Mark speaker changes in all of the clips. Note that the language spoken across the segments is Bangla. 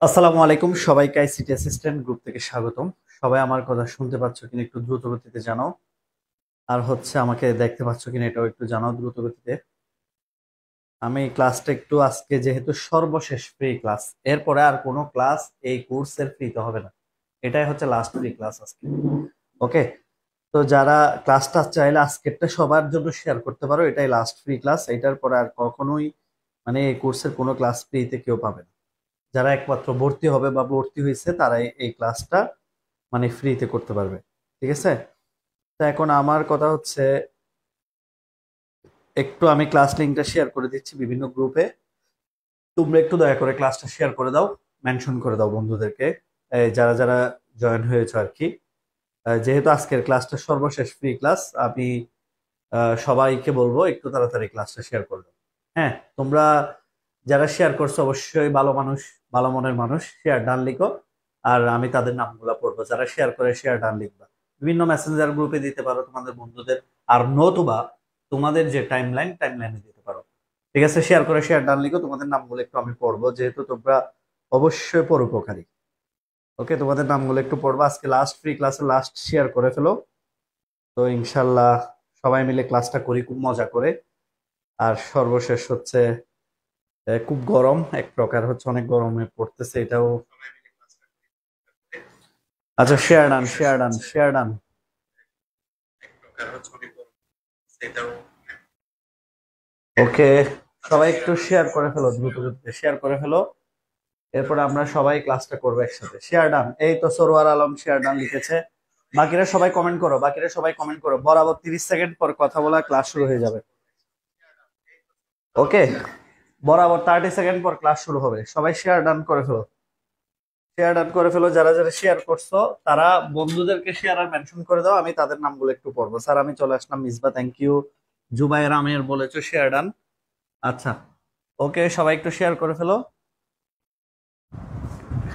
Speaker 1: আসসালামু আলাইকুম সবাইকে আইসিটি অ্যাসিস্ট্যান্ট গ্রুপ থেকে স্বাগতম। সবাই আমার কথা শুনতে পাচ্ছ কিনা একটু দ্রুত গতিতে জানাও। আর আমাকে দেখতে পাচ্ছ কিনা এটাও একটু জানাও দ্রুত গতিতে। আমি ক্লাসটা একটু আজকে যেহেতু সর্বশেষ ফ্রি ক্লাস, এরপরে আর কোনো ক্লাস এই কোর্সের ফ্রিতে হবে না। এটাই হচ্ছে লাস্ট ফ্রি ক্লাস আজকে। ওকে, তো যারা ক্লাসটা চাইলে আজকেরটা সবার জন্য শেয়ার করতে পারো, এটাই লাস্ট ফ্রি ক্লাস। এটার পরে আর কখনোই মানে এই কোর্সের কোনো ক্লাস ফ্রিতে কেউ পাবে না। যারা একমাত্র ভর্তি হবে বা ভর্তি হয়েছে তারাই এই ক্লাসটা মানে ফ্রিতে করতে পারবে। ঠিক আছে, তো এখন আমার কথা হচ্ছে একটু আমি ক্লাস লিঙ্কটা শেয়ার করে দিচ্ছি বিভিন্ন গ্রুপে। তোমরা একটু দয়া করে ক্লাসটা শেয়ার করে দাও, মেনশন করে দাও বন্ধুদেরকে, যারা যারা জয়েন হয়েছে আর কি। যেহেতু আজকের ক্লাসটা সর্বশেষ ফ্রি ক্লাস, আমি সবাইকে বলবো একটু তাড়াতাড়ি ক্লাসটা শেয়ার করে দাও। হ্যাঁ, তোমরা যারা শেয়ার করছো অবশ্যই ভালো মানুষ, ভালো মনের মানুষ, শেয়ার ডান লিখো। আর আমি তাদের নামগুলো পড়বো, যারা শেয়ার করে শেয়ার ডান লিখবা। বিভিন্ন মেসেঞ্জার গ্রুপে দিতে পারো তোমাদের বন্ধুদের, আর নতুবা তোমাদের যে টাইমলাইনে দিতে পারো। ঠিক আছে, শেয়ার করে শেয়ার ডান লিখো, তোমাদের নামগুলো একটু আমি পড়বো, যেহেতু তোমরা অবশ্যই পরোপকারী। ওকে, তোমাদের নামগুলো একটু পড়বো। আজকে লাস্ট ফ্রি ক্লাসে লাস্ট শেয়ার করে ফেলো। তো ইনশাল্লাহ সবাই মিলে ক্লাসটা করি খুব মজা করে। আর সর্বশেষ হচ্ছে খুব গরম এক প্রকার, হচ্ছে অনেক গরমে পড়তেছে এটাও। আচ্ছা, share done share done share done. Okay, সবাই একটু শেয়ার করে ফেলো, দ্রুত গতিতে শেয়ার করে ফেলো। এরপরে আমরা সবাই ক্লাসটা করবো একসাথে। শেয়ার ডান, এই তো সরোয়ার আলম শেয়ার ডান লিখেছে। বাকিরা সবাই কমেন্ট করো, বাকিরা সবাই কমেন্ট করো। বরাবর 30 সেকেন্ড পর কথা বলা, ক্লাস শুরু হয়ে যাবে। ওকে, বরাবর 30 সেকেন্ড পর ক্লাস শুরু হবে। সবাই শেয়ার ডান করে ফেলো, শেয়ার ডান করে ফেলো। যারা যারা শেয়ার করছো তারা বন্ধুদেরকে শেয়ার আর মেনশন করে দাও, আমি তাদের নামগুলো একটু পড়বো। স্যার আমি চলে আসলাম। Misba thank you. জুবাইর আমির বলেছো শেয়ার ডান। আচ্ছা, ওকে, সবাই একটু শেয়ার করে ফেলো।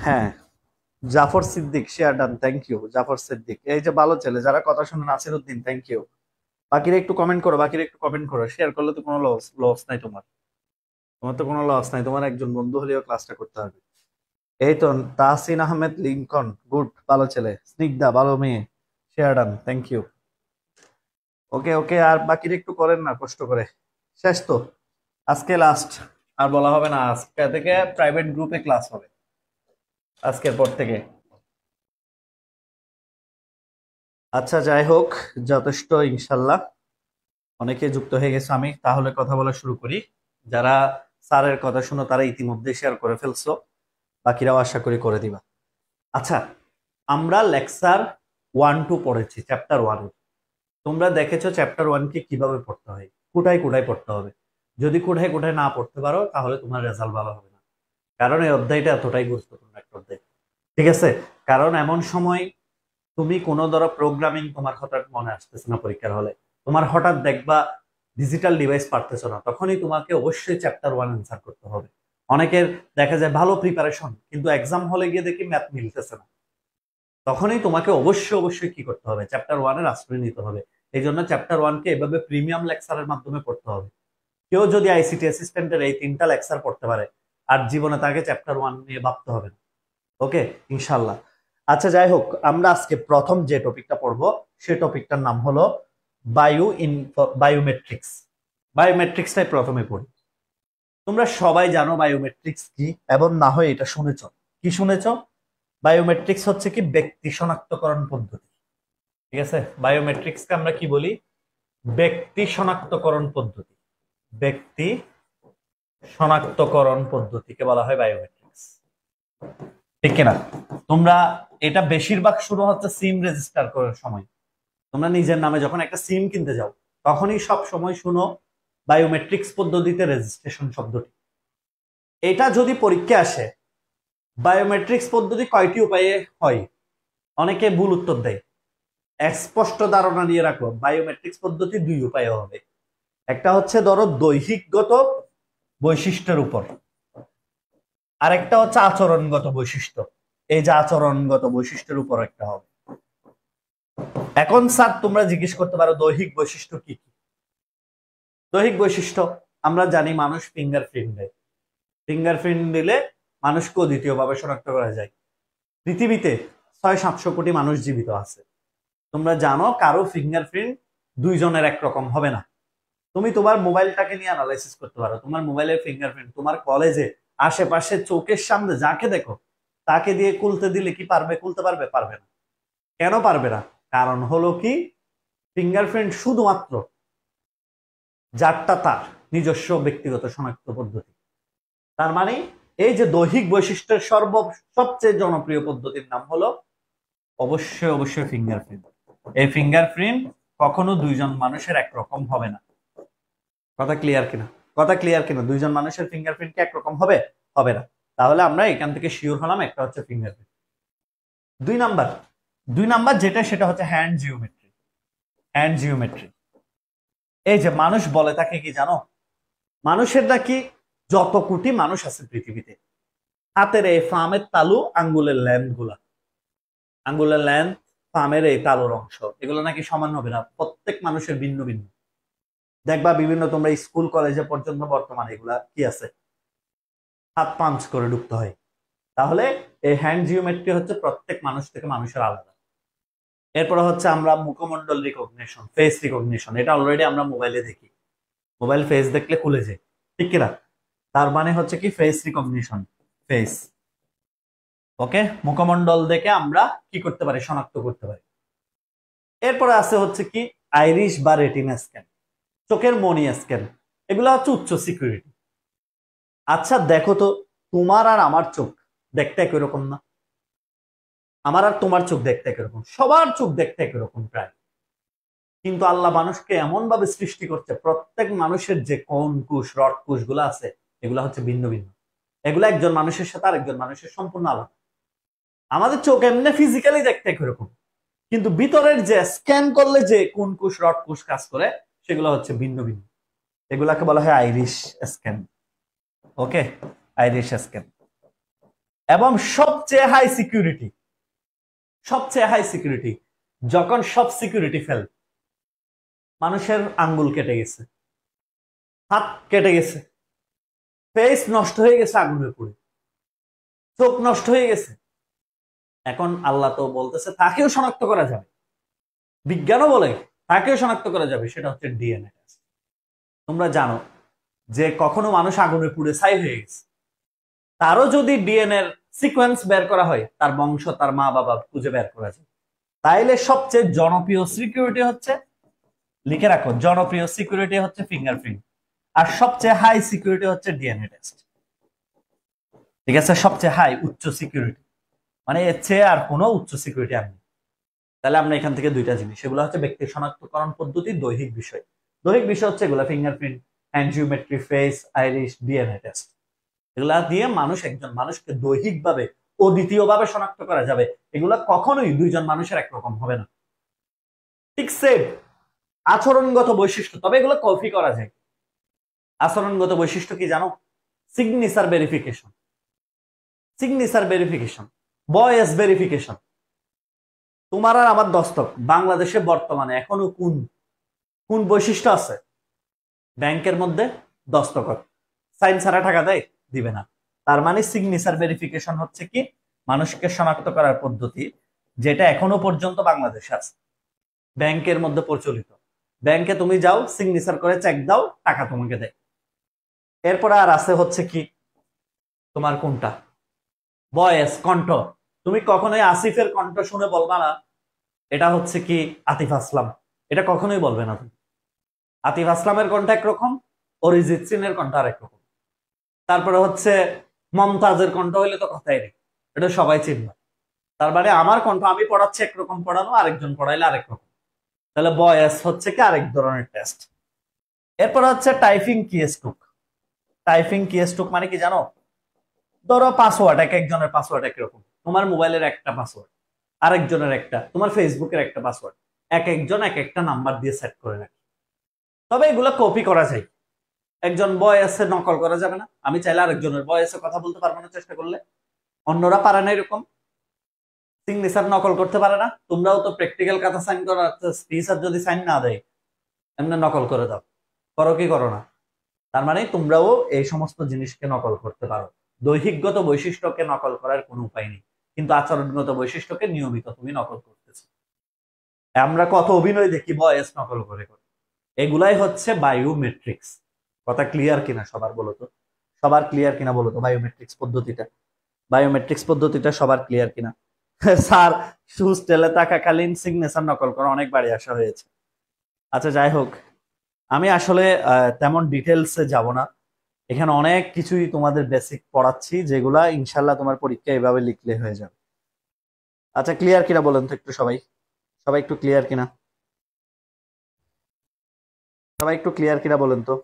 Speaker 1: হ্যাঁ, Zafar Siddique share done, thank you. Zafar Siddique, এই যে ভালো ছেলে যারা কথা শুনে, নাসির উদ্দিন থ্যাংক ইউ। বাকিরা একটু কমেন্ট করো, বাকিরা একটু কমেন্ট করো। শেয়ার করলে তো কোনো লস লস নাই তোমার, তোমার তো কোনো লস নাই। তোমার একজন বন্ধু হলেও ক্লাসটা করতে হবে। এই তো তাহসিন আহমেদ লিঙ্কন, গুড, ভালো ছেলে। স্নিগ্ধা ভালো মেয়ে, শেয়ার ডান, থ্যাংক ইউ। ওকে ওকে, আর বাকিরা একটু করেন না কষ্ট করে। শেষ তো, আজকে লাস্ট। আর বলা হবে না, আজকে থেকে প্রাইভেট গ্রুপে ক্লাস হবে আজকের পর থেকে। আচ্ছা যাই হোক, যথেষ্ট ইনশাল্লাহ, অনেকে যুক্ত হয়ে গেছে। আমি তাহলে কথা বলা শুরু করি। যারা স্যারের কথা শুনো তারা ইতিমধ্যে শেয়ার করে ফেলছো, বাকিরাও আশা করি করে দিবা। আচ্ছা, আমরা লেকচার 1-2 পড়েছি, চ্যাপ্টার 1। তোমরা দেখেছো চ্যাপ্টার 1 কে কিভাবে পড়তে হয়, কোটায় কোটায় পড়তে হবে। যদি কোটায় কোটায় না পড়তে পারো তাহলে তোমার রেজাল্ট ভালো হবে না, কারণ এই অধ্যায়টা এতটাই গুরুত্বপূর্ণ একটা অধ্যায়। ঠিক আছে, কারণ এমন সময় তুমি কোনো ধরো প্রোগ্রামিং তোমার হঠাৎ মনে আসতেছে না পরীক্ষার হলে, তোমার হঠাৎ দেখবা ডিজিটাল ডিভাইস পারতেছো না, তখনই তোমাকে অবশ্যই চ্যাপ্টার 1 অ্যান্সার করতে হবে। অনেকের দেখা যায় ভালো প্রিপারেশন, কিন্তু এক্সাম হলে গিয়ে দেখি ম্যাথ মিলতেছে না, তখনই তোমাকে অবশ্যই অবশ্যই কি করতে হবে, চ্যাপ্টার 1 এর আশ্রয় নিতে হবে। এই জন্য চ্যাপ্টার 1 কে এভাবে প্রিমিয়াম লেকচারের মাধ্যমে পড়তে হবে। কেউ যদি আইসিটি অ্যাসিস্ট্যান্টের এই 3টা লেকচার পড়তে পারে, আর জীবনে তাকে চ্যাপ্টার 1 নিয়ে ভাবতে হবে না। ওকে, ইনশাল্লাহ। আচ্ছা যাই হোক, আমরা আজকে প্রথম যে টপিকটা পড়বো সে টপিকটার নাম হলো বায়োমেট্রিক্স। বায়োমেট্রিক্সটাই প্রথমে পড়ি। তোমরা সবাই জানো বায়োমেট্রিক্স কি, এবং না হয় এটা শুনেছ। কি শুনেছ? বায়োমেট্রিক্স হচ্ছে কি ব্যক্তি শনাক্তকরণ পদ্ধতি। ঠিক আছে, বায়োমেট্রিক্সকে আমরা কি বলি? ব্যক্তি শনাক্তকরণ পদ্ধতি। ব্যক্তি শনাক্তকরণ পদ্ধতিকে বলা হয় বায়োমেট্রিক্স, ঠিক কিনা? তোমরা এটা বেশিরভাগ শুরু হচ্ছে সিম রেজিস্টার করার সময়। তোমরা নিজের নামে যখন একটা সিম কিনতে যাও, তখনই সব সময় শুনো বায়োমেট্রিক্স পদ্ধতিতে রেজিস্ট্রেশন শব্দটি। এটা যদি পরীক্ষা আসে, বায়োমেট্রিক্স পদ্ধতি কয়টি উপায়ে হয়, অনেকে ভুল উত্তর দেয়। স্পষ্ট ধারণা নিয়ে রাখো, বায়োমেট্রিক্স পদ্ধতি 2 উপায়ে হবে। একটা হচ্ছে ধরো দৈহিকগত বৈশিষ্ট্যের উপর, আর একটা হচ্ছে আচরণগত বৈশিষ্ট্য। এই যে আচরণগত বৈশিষ্ট্যের উপর একটা হবে। এখন স্যার তোমরা জিজ্ঞেস করতে পারো দৈহিক বৈশিষ্ট্য কি কি? দৈহিক বৈশিষ্ট্য আমরা জানি, মানুষ ফিঙ্গারপ্রিন্ট দেয়। ফিঙ্গারপ্রিন্ট দিলে মানুষকেও দ্বিতীয়ভাবে শনাক্ত করা যায়। পৃথিবীতে 600-700 কোটি মানুষ জীবিত আছে। তোমরা জানো কারো ফিঙ্গারপ্রিন্ট দুইজনের একরকম হবে না। তুমি তোমার মোবাইলটাকে নিয়ে অ্যানালাইসিস করতে পারো, তোমার মোবাইলের ফিঙ্গারপ্রিন্ট তোমার কলেজে আশেপাশে চোখের সামনে যাকে দেখো তাকে দিয়ে খুলতে দিলে কি পারবে? খুলতে পারবে? পারবে না। কেন পারবে না? কারণ হলো কি, ফিঙ্গারপ্রিন্ট শুধুমাত্র যারটা তার নিজস্ব ব্যক্তিগত শনাক্ত পদ্ধতি। তার মানে এই যে দৈহিক বৈশিষ্ট্যের সবচেয়ে জনপ্রিয় পদ্ধতির নাম হলো অবশ্যই ফিঙ্গারপ্রিন্ট। এই ফিঙ্গারপ্রিন্ট কখনো দুইজন মানুষের একরকম হবে না। কথা ক্লিয়ার কিনা? কথা ক্লিয়ার কিনা? দুইজন মানুষের ফিঙ্গারপ্রিন্ট কি একরকম হবে? হবে না। তাহলে আমরা এখান থেকে শিওর হলাম একটা হচ্ছে ফিঙ্গারপ্রিন্ট। দুই নাম্বার যেটা, সেটা হচ্ছে হ্যান্ড জিওমেট্রি। হ্যান্ড জিওমেট্রি, এই যে মানুষ বলে তাকে কি জানো, মানুষের নাকি যত কোটি মানুষ আছে পৃথিবীতে, হাতের এই ফার্মের তালু, আঙ্গুলের লেন্থ গুলা, আঙ্গুলের লেন্থ, ফার্মের এই তালুর অংশ, এগুলো নাকি সমান হবে না। প্রত্যেক মানুষের ভিন্ন ভিন্ন। দেখবা বিভিন্ন তোমরা স্কুল কলেজে পর্যন্ত বর্তমানে এগুলা কি আছে, হাত পাঞ্চ করে ঢুকতে হয়। তাহলে এই হ্যান্ড জিওমেট্রি হচ্ছে প্রত্যেক মানুষ থেকে মানুষের আলাদা। এরপরে হচ্ছে আমরা মুখমণ্ডল রিকগনিশন, ফেস রিকগনিশন। এটা অলরেডি আমরা মোবাইলে দেখি, মোবাইল ফেস দেখলে খুলে যায়, ঠিক কিনা? তার মানে হচ্ছে কি ফেস রিকগনিশন, ফেস। ওকে, মুখমণ্ডল দেখে আমরা কি করতে পারি? শনাক্ত করতে পারি। এরপরে আছে হচ্ছে কি আইরিশ বা রেটিনা স্ক্যান, চোখের মনি স্ক্যান। এগুলো হচ্ছে উচ্চ সিকিউরিটি। আচ্ছা দেখো তো, তোমার আর আমার চোখ দেখতে একই রকম না? আমার আর তোমার চোখ দেখতে একই রকম, সবার চোখ দেখতে একই রকম প্রায়। কিন্তু আল্লাহ মানুষকে এমন ভাবে সৃষ্টি করছে, প্রত্যেক মানুষের যে কোণ কুশ, রড কুশ গুলো আছে, এগুলা হচ্ছে ভিন্ন ভিন্ন। এগুলো একজন মানুষের সাথে আরেকজন মানুষের সম্পূর্ণ আলাদা। আমাদের চোখ এমনি ফিজিক্যালি দেখতে একই রকম, কিন্তু ভিতরের যে স্ক্যান করলে যে কোণ কুশ, রড কুশ কাজ করে, সেগুলো হচ্ছে ভিন্ন ভিন্ন। এগুলাকে বলা হয় আইরিশ স্ক্যান। ওকে, আইরিশ স্ক্যান। এবং সবচেয়ে হাই সিকিউরিটি, যখন সব সিকিউরিটি ফেল, মানুষের আঙ্গুল কেটে গেছে, হাত কেটে গেছে, ফেস নষ্ট হয়ে গেছে আগুনের পুড়ে, চোখ নষ্ট হয়ে গেছে, এখন আল্লাহ তো বলতেছে তাকেও শনাক্ত করা যাবে, বিজ্ঞানও বলে তাকেও শনাক্ত করা যাবে, সেটা হচ্ছে ডিএনএ টেস্ট। তোমরা জানো যে কখনো মানুষ আগুনে পুড়ে ছাই হয়ে গেছে, তারও যদি ডিএনএ সিকোয়েন্স বের করা হয়, তার বংশ, তার মা বাবা খুঁজে বের করা যায়। তাইলে সবচেয়ে জনপ্রিয় সিকিউরিটি হচ্ছে, লিখে রাখো, জনপ্রিয় সিকিউরিটি হচ্ছে ফিঙ্গারপ্রিন্ট, আর সবচেয়ে হাই সিকিউরিটি হচ্ছে ডিএনএ টেস্ট। ঠিক আছে, সবচেয়ে হাই, উচ্চ সিকিউরিটি, মানে এর চেয়ে আর কোনো উচ্চ সিকিউরিটি আমি। তাহলে আমরা এখান থেকে দুইটা জিনিস, সেগুলো হচ্ছে ব্যক্তি শনাক্তকরণ পদ্ধতি, দৈহিক বিষয়। দৈহিক বিষয় হচ্ছে এগুলো fingerprint, hand geometry, face, Irish, DNA test. এগুলা দিয়ে মানুষ একজন মানুষকে দৈহিকভাবে অদ্বিতীয়ভাবে শনাক্ত করা যাবে। এগুলা কখনোই দুইজন মানুষের একরকম হবে না। ঠিক সেম আচরণগত বৈশিষ্ট্য, তবে এগুলো কপি করা যায়। আচরণগত বৈশিষ্ট্য কি জানো? Signature verification, voice verification. তোমার আর আমার দস্তক বাংলাদেশে বর্তমানে এখনো কোন কোন বৈশিষ্ট্য আছে? ব্যাংকের মধ্যে দস্তখত, সাইন ছাড়া টাকা দেয়? দিবে না। তার মানে সিগনেচার ভেরিফিকেশন হচ্ছে কি মানুষকে শনাক্ত করার পদ্ধতি, যেটা এখনো পর্যন্ত বাংলাদেশে আছে, ব্যাংকের মধ্যে প্রচলিত। ব্যাংকে তুমি যাও, সিগনেচার করে চেক দাও, টাকা তোমাকে দেয়। এরপরে আর আছে হচ্ছে কি তোমার কোনটা, ভয়েস, কণ্ঠ। তুমি কখনোই আসিফের কণ্ঠ শুনে বলবা না এটা হচ্ছে কি আতিফ আসলাম, এটা কখনোই বলবে না তুমি। আতিফ আসলামের কণ্ঠ একরকম, অরিজিৎ সিং এর কণ্ঠ আরেক রকম। তারপরে হচ্ছে মমতাজের কণ্ঠ হইলে তো কথাই নেই, এটা সবাই চিনবে। তার মানে আমার কণ্ঠ আমি পড়াচ্ছি একরকম, পড়ানো আরেকজন পড়াইলে আরেক রকম। তাহলে ভয়েস হচ্ছে কি আরেক ধরনের টেস্ট। এরপর হচ্ছে টাইপিং কিস্ট্রোক। টাইপিং কিস্ট্রোক মানে কি জানো? ধরো পাসওয়ার্ড, এক একজনের পাসওয়ার্ড একরকম। তোমার মোবাইলের একটা পাসওয়ার্ড, আরেকজনের একটা, তোমার ফেসবুকের একটা পাসওয়ার্ড, এক একজন এক একটা নাম্বার দিয়ে সেট করে রাখে। তবে এগুলো কপি করা যায়, একজন ভয়েসে নকল করা যাবে না। আমি চাইলে আরেকজনের ভয়েসে কথা বলতে পারবো না চেষ্টা করলে, অন্যরা পারে না এরকম। সিগনেচার নকল করতে পারে না। তোমরাও তো প্র্যাকটিক্যাল কথা সাইন করা, টিচার যদি সাইন না দেয় এমনি নকল করে দাও, করো কি করো না? তার মানে তোমরাও এই সমস্ত জিনিসকে নকল করতে পারো, দৈহিকগত বৈশিষ্ট্যকে নকল করার কোনো উপায় নেই, কিন্তু আচরণগত বৈশিষ্ট্যকে নিয়মিত তুমি নকল করতেছো। আমরা কত অভিনয় দেখি ভয়েস নকল করে করে, এগুলাই হচ্ছে বায়োমেট্রিক্স। কথা ক্লিয়ার কিনা সবার বলো তো, সবার ক্লিয়ার কিনা বলো তো বায়োমেট্রিক্স পদ্ধতিটা, বায়োমেট্রিক্স পদ্ধতিটা সবার ক্লিয়ার কিনা? স্যার হোস্টেলে থাকাকালীন সিগনেচার নকল করা অনেক বাড়ি আসা হয়েছে। আচ্ছা যাই হোক, আমি আসলে তেমন ডিটেলসে যাব না, এখানে অনেক কিছুই তোমাদের বেসিক পড়াচ্ছি যেগুলা ইনশাল্লাহ তোমার পরীক্ষা এভাবে লিখলে হয়ে যাবে। আচ্ছা ক্লিয়ার কিনা বলেন তো একটু সবাই, সবাই একটু ক্লিয়ার কিনা, সবাই একটু ক্লিয়ার কিনা বলেন তো।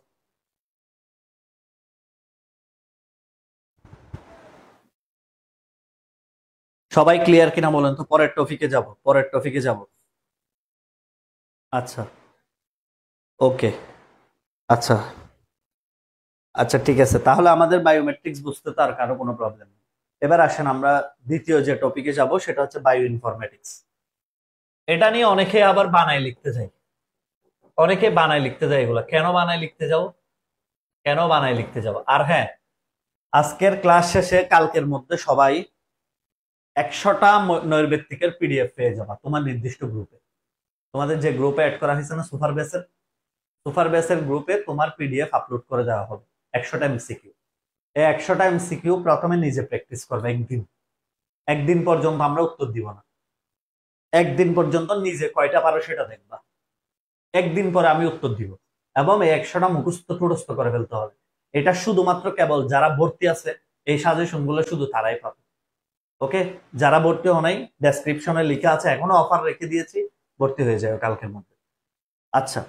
Speaker 1: সবাই ক্লিয়ার কিনা বলেন তো, পরের টপিকে যাব, পরের টপিকে যাব। আচ্ছা ওকে, আচ্ছা আচ্ছা ঠিক আছে, তাহলে আমাদের বায়োমেট্রিক্স বুঝতে তো আর কারো কোনো প্রবলেম নেই। এবার আসেন আমরা দ্বিতীয় যে টপিকে যাব, সেটা হচ্ছে বায়ো ইনফরমেটিক্স। এটা নিয়ে অনেকে আবার বানায় লিখতে যায়, অনেকে বানায় লিখতে যায়। এগুলা কেন বানায় লিখতে যাও, কেন বানায় লিখতে যাও? আর হ্যাঁ, আজকের ক্লাস শেষে কালকের মধ্যে সবাই 100টা নৈর্ব্যক্তিকের পিডিএফ পেয়ে যাবা তোমার নির্দিষ্ট গ্রুপে। তোমাদের যে গ্রুপে অ্যাড করা হয়েছে না সুপার বেসের, সুপার বেসের গ্রুপে তোমার পিডিএফ আপলোড করে দেওয়া হবে 100টা এমসিকিউ। এই 100টা এমসিকিউ প্রথমে নিজে প্র্যাকটিস করবে একদিন, একদিন পর্যন্ত আমরা উত্তর দিব না, একদিন পর্যন্ত নিজে কয়টা পারো সেটা দেখবা, একদিন পরে আমি উত্তর দিব, এবং এই 100টা মুখস্থ টুরস্থ করে ফেলতে হবে। এটা শুধুমাত্র কেবল যারা ভর্তি আছে, এই সাজেশন গুলো শুধু তারাই পাবে। ওকে, যারা ভর্তি হও নাই, ডেসক্রিপশনে লিখা আছে, এখনো অফার রেখে দিয়েছি, ভর্তি হয়ে যাবে কালকের মধ্যে। আচ্ছা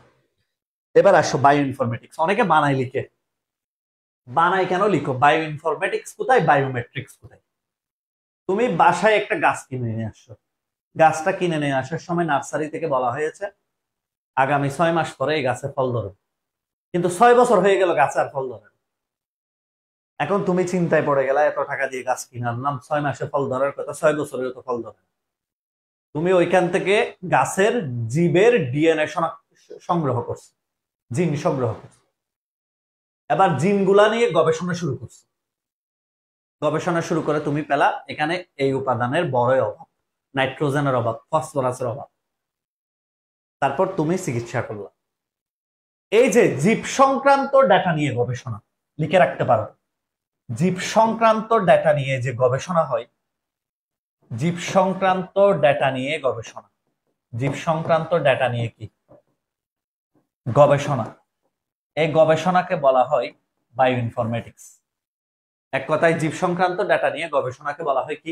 Speaker 1: এবার আসো বায়ো ইনফরমেটিক্স। অনেকে বানাই লিখে, বানাই কেন লিখো? বায়ো ইনফরমেটিক্স কোথায়, বায়োমেট্রিক্স কোথায়? তুমি বাসায় একটা গাছ কিনে নিয়ে আসছো, গাছটা কিনে নিয়ে আসার সময় নার্সারি থেকে বলা হয়েছে আগামী 6 মাস পরে এই গাছে ফল ধরবে, কিন্তু 6 বছর হয়ে গেল গাছে আর ফল ধরে না। এখন তুমি চিন্তায় পড়ে গেলা, এত টাকা দিয়ে গাছ কিনে আনলাম, 6 মাসে ফল ধরার কথা, 6 বছরেও তো ফল ধরে না। তুমি ওইখান থেকে গাছের জীবের ডিএনএ সংগ্রহ করছো, জিন সংগ্রহ করছো, এবার জিনগুলা নিয়ে গবেষণা শুরু করছো। গবেষণা শুরু করে তুমি পেলা এখানে এই উপাদানের বড়ই অভাব, নাইট্রোজেনের অভাব, ফসফরাসের অভাব। তারপর তুমি চিকিৎসা করলা। এই যে জীব সংক্রান্ত ডাটা নিয়ে গবেষণা, লিখে রাখতে পারো, জীব সংক্রান্ত ডাটা নিয়ে যে গবেষণা হয়, জীব সংক্রান্ত ডাটা নিয়ে গবেষণা, জীব সংক্রান্ত ডাটা নিয়ে কি গবেষণা, এই গবেষণাকে বলা হয় বায়ো ইনফরমেটিক্স। এক কথায় জীব সংক্রান্ত ডাটা নিয়ে গবেষণাকে বলা হয় কি,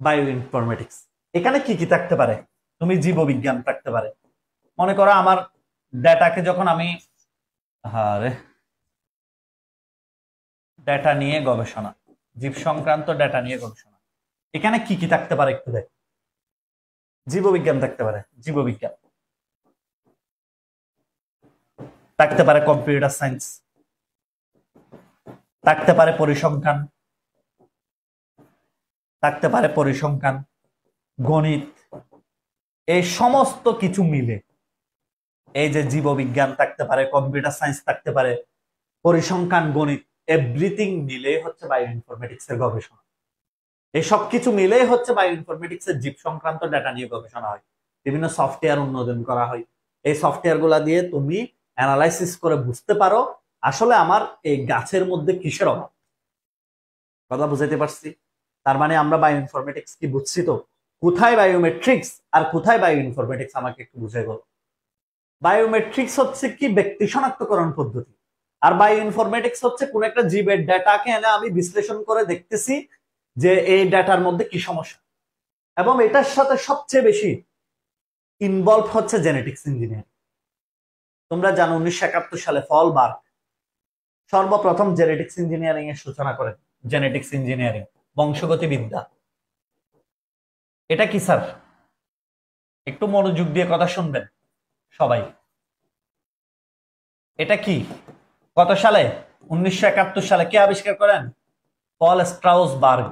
Speaker 1: বায়ো ইনফরমেটিক্স। এখানে কি কি থাকতে পারে? তুমি জীববিজ্ঞান থাকতে পারে, মনে করো আমার ডাটাকে যখন আমি, আরে ডাটা নিয়ে গবেষণা, জীব সংক্রান্ত ডাটা নিয়ে গবেষণা, এখানে কি কি থাকতে পারে একটু দেখ। জীববিজ্ঞান থাকতে পারে, জীববিজ্ঞান থাকতে পারে, কম্পিউটার সায়েন্স থাকতে পারে, পরিসংখ্যান থাকতে পারে, পরিসংখ্যান, গণিত, এই সমস্ত কিছু মিলে এই যে জীববিজ্ঞান থাকতে পারে, কম্পিউটার সায়েন্স থাকতে পারে, পরিসংখ্যান, গণিত, এভরিথিং মিলে হচ্ছে বায়ো ইনফরমেটিক্স এর গবেষণা। এই সবকিছু মিলে হচ্ছে বায়ো ইনফরমেটিক্স এর জীব সংক্রান্ত ডাটা নিয়ে গবেষণা হয়। বিভিন্ন সফটওয়্যার উন্মোচন করা হয়, এই সফটওয়্যার গুলা দিয়ে তুমি অ্যানালাইসিস করে বুঝতে পারো আসলে আমার এই গাছের মধ্যে কিসের অভাব। কথা বুঝাইতে পারছি? তার মানে আমরা বায়ো ইনফরমেটিক্স কি বুঝছি তো? কোথায় বায়োমেট্রিক্স আর কোথায় বায়ো ইনফরমেটিক্স আমাকে একটু বুঝাই বলো। বায়োমেট্রিক্স হচ্ছে কি ব্যক্তি শনাক্তকরণ পদ্ধতি, আর বায়ো ইনফরমেটিক্স হচ্ছে কোন একটা জীবের ডাটাকে এনে আমি বিশ্লেষণ করে দেখতেছি যে এই ডাটার মধ্যে কি সমস্যা, এবং এটার সাথে সবচেয়ে বেশি ইনভলভ হচ্ছে জেনেটিক্স ইঞ্জিনিয়ারিং। তোমরা জানো 1971 সালে ফল বার্গ সর্বপ্রথম জেনেটিক্স ইঞ্জিনিয়ারিং এর সূচনা করেন। জেনেটিক্স ইঞ্জিনিয়ারিং, বংশগতিবিদ্যা, এটা কি স্যার? একটু মনোযোগ দিয়ে কথা শুনবেন সবাই। এটা কি, কত সালে? 1971 সালে। কে আবিষ্কার করেন? পল স্ট্রাউসবার্গ।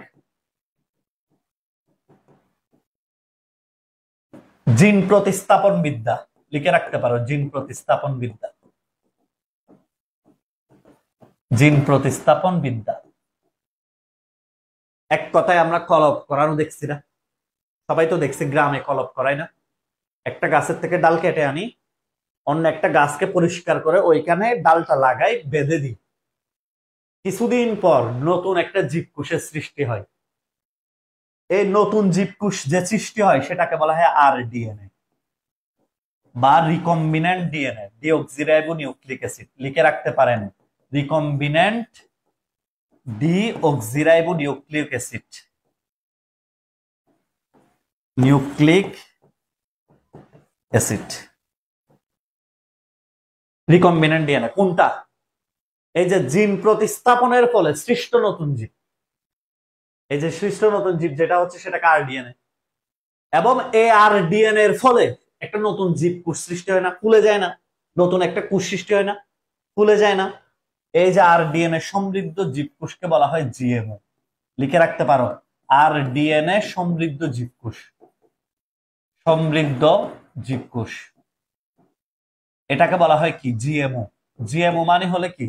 Speaker 1: জিন প্রতিস্থাপন বিদ্যা, লিখে রাখতে পারো, জিন প্রতিস্থাপন বিদ্যা, জিন প্রতিস্থাপন বিদ্যা। এক কথায় আমরা কলপ করানো দেখছি না? সবাই তো দেখছি গ্রামে কলপ করাই না? একটা গাছের থেকে ডাল কেটে আনি, অন্য একটা গাছকে পরিষ্কার করে ওইখানে ডালটা লাগাই, বেঁধে দিই। কিছুদিন পর নতুন একটা জীবকোষের সৃষ্টি হয়। এই নতুন জীবকোষ যে সৃষ্টি হয় সেটাকে বলা হয় আরডিএনএ বা recombinant DNA, deoxyribo nucleic acid. লিখে রাখতে পারেন, recombinant deoxyribo nucleic acid, nucleic acid. Recombinant DNA কোনটা? এই যে জিন প্রতিস্থাপনের ফলে সৃষ্ট নতুন জীব, এই যে সৃষ্ট নতুন জীব যেটা হচ্ছে সেটাকে আরডিএনএ। এবং এই আরডিএনএ এর ফলে একটা নতুন জীব কোষ সৃষ্টি হয় না? ফুলে যায় না? নতুন একটা কোষ সৃষ্টি হয় না? ফুলে যায় না? এই যে আরডিএনএ সমৃদ্ধ জীবকোষকে বলা হয় জিএমও। লিখে রাখতে পারো, আরডিএনএ সমৃদ্ধ জীবকোষ, সমৃদ্ধ জীবকোষ, এটাকে বলা হয় কি? জিএমও। জিএমও মানে হলে কি?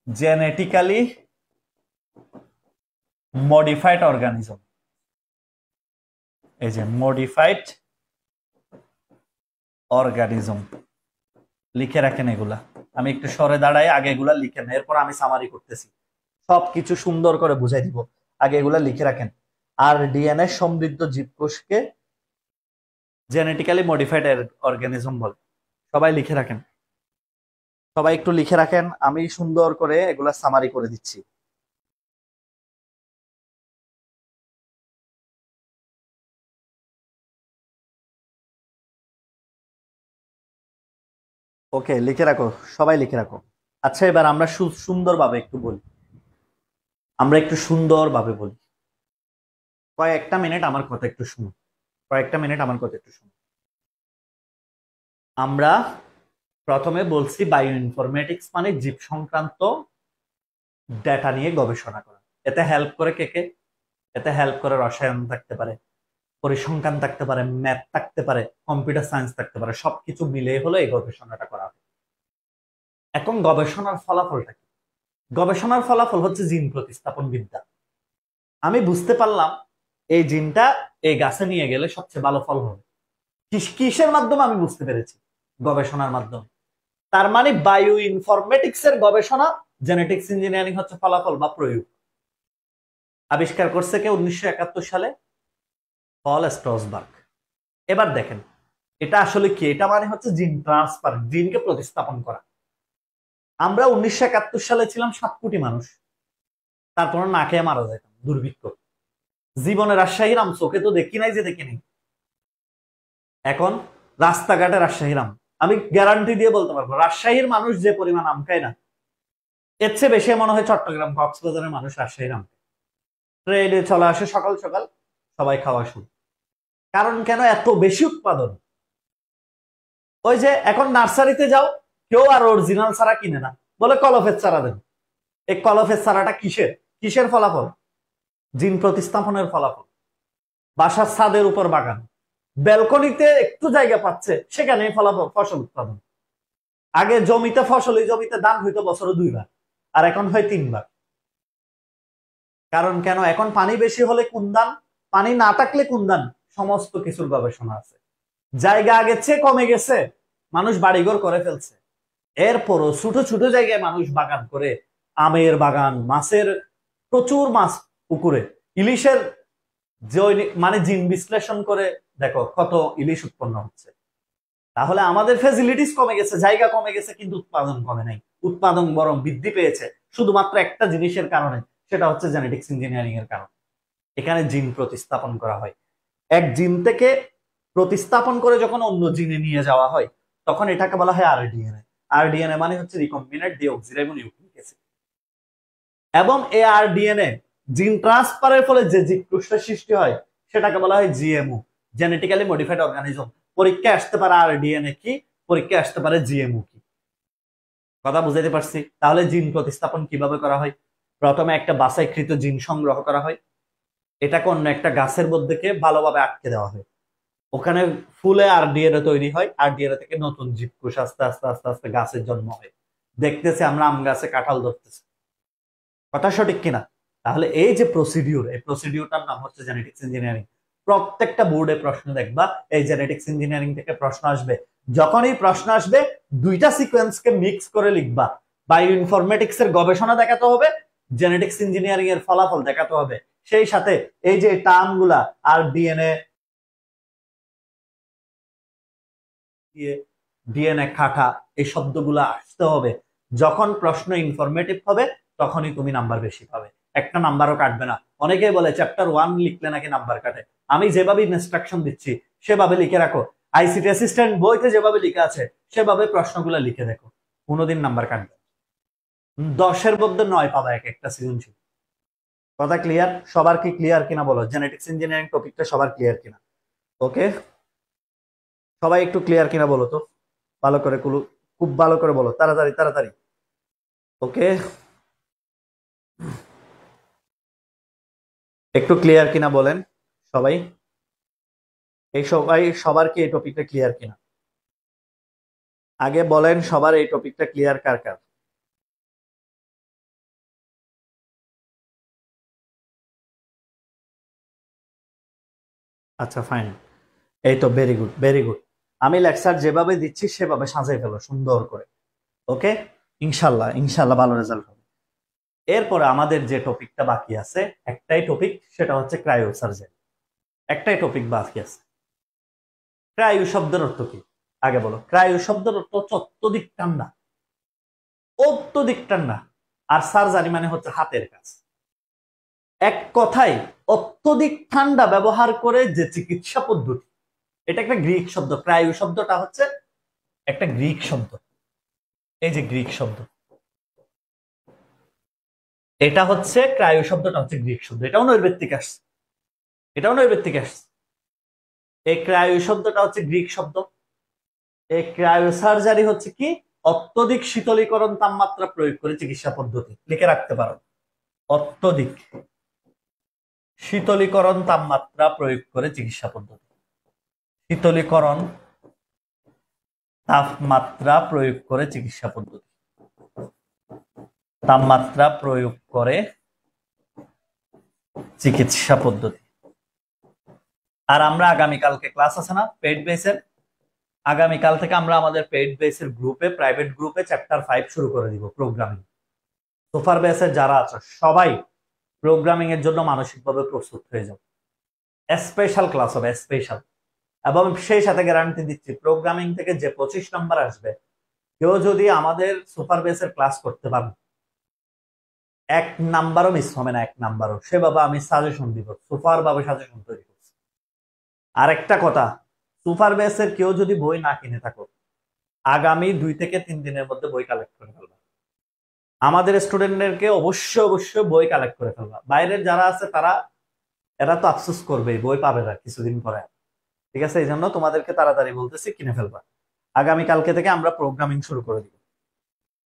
Speaker 1: Genetically modified organism. এই যে মডিফাইড অর্গানিজম, লিখে রাখেন এগুলা। আমি একটু সরে দাঁড়াই, আগে এগুলা লিখেন, এরপর আমি সামারি করতেছি, সবকিছু সুন্দর করে বুঝাই দিব। আগে এগুলা লিখে রাখেন। আর ডিএনএ সমৃদ্ধ জীবকোষকে জেনেটিক্যালি মডিফাইড অর্গানিজম বলে। সবাই লিখে রাখেন, সবাই একটু লিখে রাখেন, আমি সুন্দর করে এগুলা সামারি করে দিচ্ছি। ওকে, লিখে রাখো, সবাই লিখে রাখো। আচ্ছা, এবার আমরা সুন্দরভাবে একটু বলি, আমরা একটু সুন্দরভাবে বলি। কয়েকটা মিনিট আমার কথা একটু শুনো, কয়েকটা মিনিট আমার কথা একটু শুনো। আমরা প্রথমে বলছি বায়ো ইনফরমেটিক্স মানে জীব সংক্রান্ত ডেটা নিয়ে গবেষণা করা। এতে হেল্প করে কে কে? এতে হেল্প করে রসায়ন থাকতে পারে, পরিসংখ্যান থাকতে পারে, ম্যাথ থাকতে পারে, কম্পিউটার সায়েন্স থাকতে পারে, সবকিছু মিলিয়ে হলো এই গবেষণাটা করা হয়। এখন গবেষণার ফলাফলটা কি? গবেষণার ফলাফল হচ্ছে জিন প্রতিস্থাপন বিদ্যা। আমি বুঝতে পারলাম এই জিনটা এই গাছে নিয়ে গেলে সবচেয়ে ভালো ফল হবে। কিসের মাধ্যমে আমি বুঝতে পেরেছি? গবেষণার মাধ্যমে। তার মানে বায়ো ইনফরমেটিক্স এর গবেষণা, জেনেটিক্স ইঞ্জিনিয়ারিং হচ্ছে ফলাফল বা প্রয়োগ। আবিষ্কার করছে কে? 1971 সালে পল স্ট্রসবার্গ। এবার দেখেন এটা আসলে কি? এটা মানে হচ্ছে জিন ট্রান্সফার, জিনকে প্রতিস্থাপন করা। আমরা 1971 সালে ছিলাম 7 কোটি মানুষ, তারপর না খেয়ে মারা যেতাম, দুর্ভিক্ষ। জীবনে রাজশাহীর আম চোখে তো দেখি নাই যে দেখি নাই। এখন রাস্তাঘাটে রাজশাহীর আম, আমি গ্যারান্টি দিয়ে বলতে পারবো রাজশাহীর মানুষ যে পরিমাণ আম খায় না, এর চেয়ে বেশি মনে হয় চট্টগ্রাম কক্সবাজারের মানুষ রাজশাহীর আম। ট্রেনে চলে আসে সকাল সকাল, সবাই খাওয়া শুরু। কারণ কেন? এত বেশি উৎপাদন। ওই যে এখন নার্সারিতে যাও, কেউ আর অরিজিনাল চারা কিনে না, বলে কলফের চারা দেন। এই কলফের চারাটা কিসের? কিসের ফলাফল? জিন প্রতিস্থাপনের ফলাফল। বাসার ছাদের উপর বাগান, ব্যালকনিতে একটু জায়গা পাচ্ছে, সেখানে ফলাফল, ফসল উৎপাদন। আগে জমিতে ফসল, এই জমিতে ধান হইতো বছরে 2 বার, আর এখন হয় 3 বার। কারণ কেন? এখন পানি বেশি হলে কোন ধান, পানি না থাকলে কোন ধান, সমস্ত কিছুর গবেষণা আছে। জায়গা আগের চেয়ে কমে গেছে, মানুষ বাড়িঘর করে ফেলছে, এরপরও ছোট ছোট জায়গায় মানুষ বাগান করে, আমের বাগান, মাছের প্রচুর মাছ পুকুরে, ইলিশের মানে জিন বিশ্লেষণ করে দেখো কত ইলিশ উৎপন্ন হচ্ছে। তাহলে আমাদের ফ্যাসিলিটিস কমে গেছে, জায়গা কমে গেছে, কিন্তু উৎপাদন কমে নাই, উৎপাদন বরং বৃদ্ধি পেয়েছে, শুধুমাত্র একটা জিনিসের কারণে, সেটা হচ্ছে জেনেটিক্স ইঞ্জিনিয়ারিং এর কারণে। এখানে জিন প্রতিস্থাপন করা হয়। এক জিন থেকে প্রতিস্থাপন করে যখন অন্য জিনে নিয়ে যাওয়া হয়, তখন এটাকে বলা হয় আরডিএনএ। আরডিএনএ মানে হচ্ছে রিকম্বিনেন্ট ডিঅক্সিরাইবো নিউক্লিক অ্যাসিড। এবং এই আরডিএনএ জিন ট্রান্সফারের ফলে যে জীবকোষটা সৃষ্টি হয় সেটাকে বলা হয় জিএমও, জেনেটিক্যালি মডিফাইড অর্গানিজম। পরীক্ষায় আসতে পারে আরডিএনএ কি, পরীক্ষায় আসতে পারে জিএমও কি। কথা বুঝাইতে পারছি? তাহলে জিন প্রতিস্থাপন কিভাবে করা হয়? প্রথমে একটা বাছাইকৃত জিন সংগ্রহ করা হয়, এটাকে অন্য একটা গাছের মধ্যে ভালোভাবে আটকে দেওয়া হয়, ওখানে ফুলে আরডিএনএ তৈরি হয়, আরডিএনএ থেকে নতুন জীবকোষ আস্তে আস্তে আস্তে আস্তে গাছের জন্ম হয়। দেখতেছি আমরা আম গাছে কাঁঠাল ধরতেছি, কথা সঠিক কিনা? তাহলে এই যে প্রসিডিউর, এই প্রসিডিউরটার নাম হচ্ছে জেনেটিক্স ইঞ্জিনিয়ারিং। প্রত্যেকটা বোর্ডে প্রশ্ন দেখবা এই জেনেটিক্স ইঞ্জিনিয়ারিং থেকে প্রশ্ন আসবে। যখনই প্রশ্ন আসবে দুইটা সিকোয়েন্সকে মিক্স করে লিখবা। বায়ো ইনফরমেটিক্স এর গবেষণা দেখাতে হবে, জেনেটিক্স ইঞ্জিনিয়ারিং এর ফলাফল দেখাতে হবে। সেই সাথে এই যে টার্ম গুলা আর ডিএনএ ডিএনএ কাটা, এই শব্দগুলা আসতে হবে। যখন প্রশ্ন ইনফরমেটিভ হবে তখনই তুমি নাম্বার বেশি পাবে, একটা নাম্বারও কাটবে না। অনেকেই বলে চ্যাপ্টার 1 লিখলে নাকি নাম্বার কাটে। আমি যেভাবে ইনস্ট্রাকশন দিচ্ছি সেভাবে লিখে রাখো, আইসিটি অ্যাসিস্ট্যান্ট বইতে যেভাবে লেখা আছে সেভাবে প্রশ্নগুলো লিখে দেখো, কোনোদিন নাম্বার কাটবে। 10-এর মধ্যে 9 পাবা এক একটা সৃজনশীল। কথা ক্লিয়ার? সবার কি ক্লিয়ার কিনা বলো, জেনেটিক্স ইঞ্জিনিয়ারিং টপিকটা সবার ক্লিয়ার কিনা? ওকে, সবাই একটু ক্লিয়ার কিনা বলো তো, ভালো করে খুব ভালো করে বলো, তাড়াতাড়ি তাড়াতাড়ি। ওকে, একটু ক্লিয়ার কিনা বলেন সবাই। সবার কি এই টপিকটা ক্লিয়ার কিনা আগে বলেন, সবার এই টপিকটা ক্লিয়ার কার কার? আচ্ছা ফাইন, এই তো ভেরি গুড ভেরি গুড। আমি লেকচার যেভাবে দিচ্ছি সেভাবে সাজাই ফেলো সুন্দর করে। ওকে, ইনশাল্লাহ ইনশাল্লাহ ভালো রেজাল্ট হবে। এরপরে আমাদের যে টপিকটা বাকি আছে, একটাই টপিক, সেটা হচ্ছে ক্রায়ো সার্জারি। একটাই টপিক বাকি আছে। ক্রায়ো শব্দের অর্থ কি আগে বলো? ক্রায়ো শব্দের অর্থ হচ্ছে অত্যধিক ঠান্ডা, অত্যধিক ঠান্ডা। আর সার্জারি মানে হচ্ছে হাতের কাজ। এক কথায় অত্যধিক ঠান্ডা ব্যবহার করে যে চিকিৎসা পদ্ধতি, এটা একটা গ্রিক শব্দ। ক্রায়ো শব্দটা হচ্ছে একটা গ্রিক শব্দ। এই যে গ্রিক শব্দ, এটা হচ্ছে ক্রায়ো শব্দটা হচ্ছে গ্রিক শব্দ। এটাও নৈর্ব্যক্তিক আসছে, এটাও নৈর্ব্যক্তিক আসছে। এই ক্রায়ো শব্দটা হচ্ছে গ্রিক শব্দ। এই ক্রায়ো সার্জারি হচ্ছে কি? অত্যধিক শীতলীকরণ তাপমাত্রা প্রয়োগ করে চিকিৎসা পদ্ধতি। লিখে রাখতে পারো, অত্যধিক শীতলীকরণ তাপমাত্রা প্রয়োগ করে চিকিৎসা পদ্ধতি। শীতলীকরণ তাপমাত্রা প্রয়োগ করে চিকিৎসা পদ্ধতি। তাপমাত্রা প্রয়োগ করে চিকিৎসা পদ্ধতি। আর আমরা আগামীকালকে ক্লাস আছে না পেইড বেসের, আগামীকাল থেকে আমরা আমাদের পেইড বেসের গ্রুপে, প্রাইভেট গ্রুপে চ্যাপ্টার 5 শুরু করে দিব, প্রোগ্রামিং। সুপার বেসের যারা আছে সবাই প্রোগ্রামিং এর জন্য মানসিকভাবে প্রস্তুত হয়ে যাও। স্পেশাল ক্লাস হবে, স্পেশাল। এবং সেই সাথে গ্যারান্টি দিচ্ছি, প্রোগ্রামিং থেকে যে 25 নম্বর আসবে, কেউ যদি আমাদের সুপার বেসের ক্লাস করতে পারে, 1 নাম্বারও মিস হবে না, 1 নাম্বারও। সেভাবে আমি সাজেশন দিব, সুপার ভাবে সাজেশন তৈরি করছি। আরেকটা কথা, সুপার বেসের কেউ যদি বই না কিনে থাকো, আগামী 2 থেকে 3 দিনের মধ্যে বই কালেক্ট করে ফেলবা। আমাদের স্টুডেন্টদেরকে অবশ্যই অবশ্যই বই কালেক্ট করে ফেলবা। বাইরের যারা আছে তারা, এরা তো আফসোস করবে, বই পাবে না কিছুদিন পরে। ঠিক আছে, এই জন্য তোমাদেরকে তাড়াতাড়ি বলতেছি, কিনে ফেলবা। আগামী কালকে থেকে আমরা প্রোগ্রামিং শুরু করে দিব।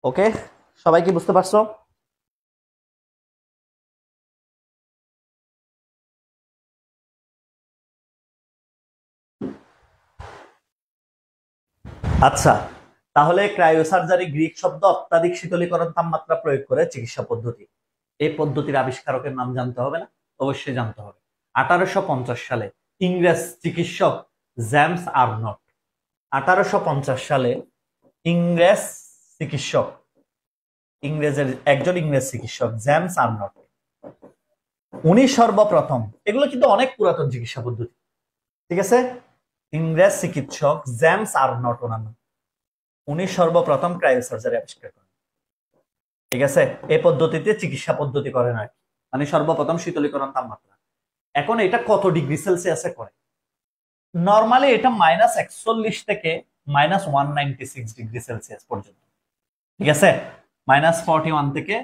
Speaker 1: ওকে, সবাই কি বুঝতে পারছো? আচ্ছা, তাহলে ক্রায়োসার্জারি গ্রিক শব্দ, অত্যাধিক শীতলীকরণ তাপমাত্রা প্রয়োগ করে চিকিৎসা পদ্ধতি। এই পদ্ধতির আবিষ্কারকের নাম জানতে হবে না? অবশ্যই জানতে হবে। 1850 সালে ইংরেজ চিকিৎসক জেমস আর্নট, 1850 সালে ইংরেজ চিকিৎসক, একজন ইংরেজ চিকিৎসক জেমস আর্নট, উনি সর্বপ্রথম, এগুলো কিন্তু অনেক পুরাতন চিকিৎসা পদ্ধতি, ঠিক আছে, ইংরেজ চিকিৎসক জেমস আর্নট ওনার নাম, উনি সর্বপ্রথম ক্রায়োসার্জারি আবিষ্কার করেন। ঠিক আছে, এই পদ্ধতিতে চিকিৎসা পদ্ধতি করে না, মানে সর্বপ্রথম শীতলীকরণ তাপমাত্রা। এখন এটা কত ডিগ্রি সেলসিয়াসে করে? নর্মালি এটা -41 থেকে -196 ডিগ্রি সেলসিয়াস পর্যন্ত। ঠিক আছে, -41 থেকে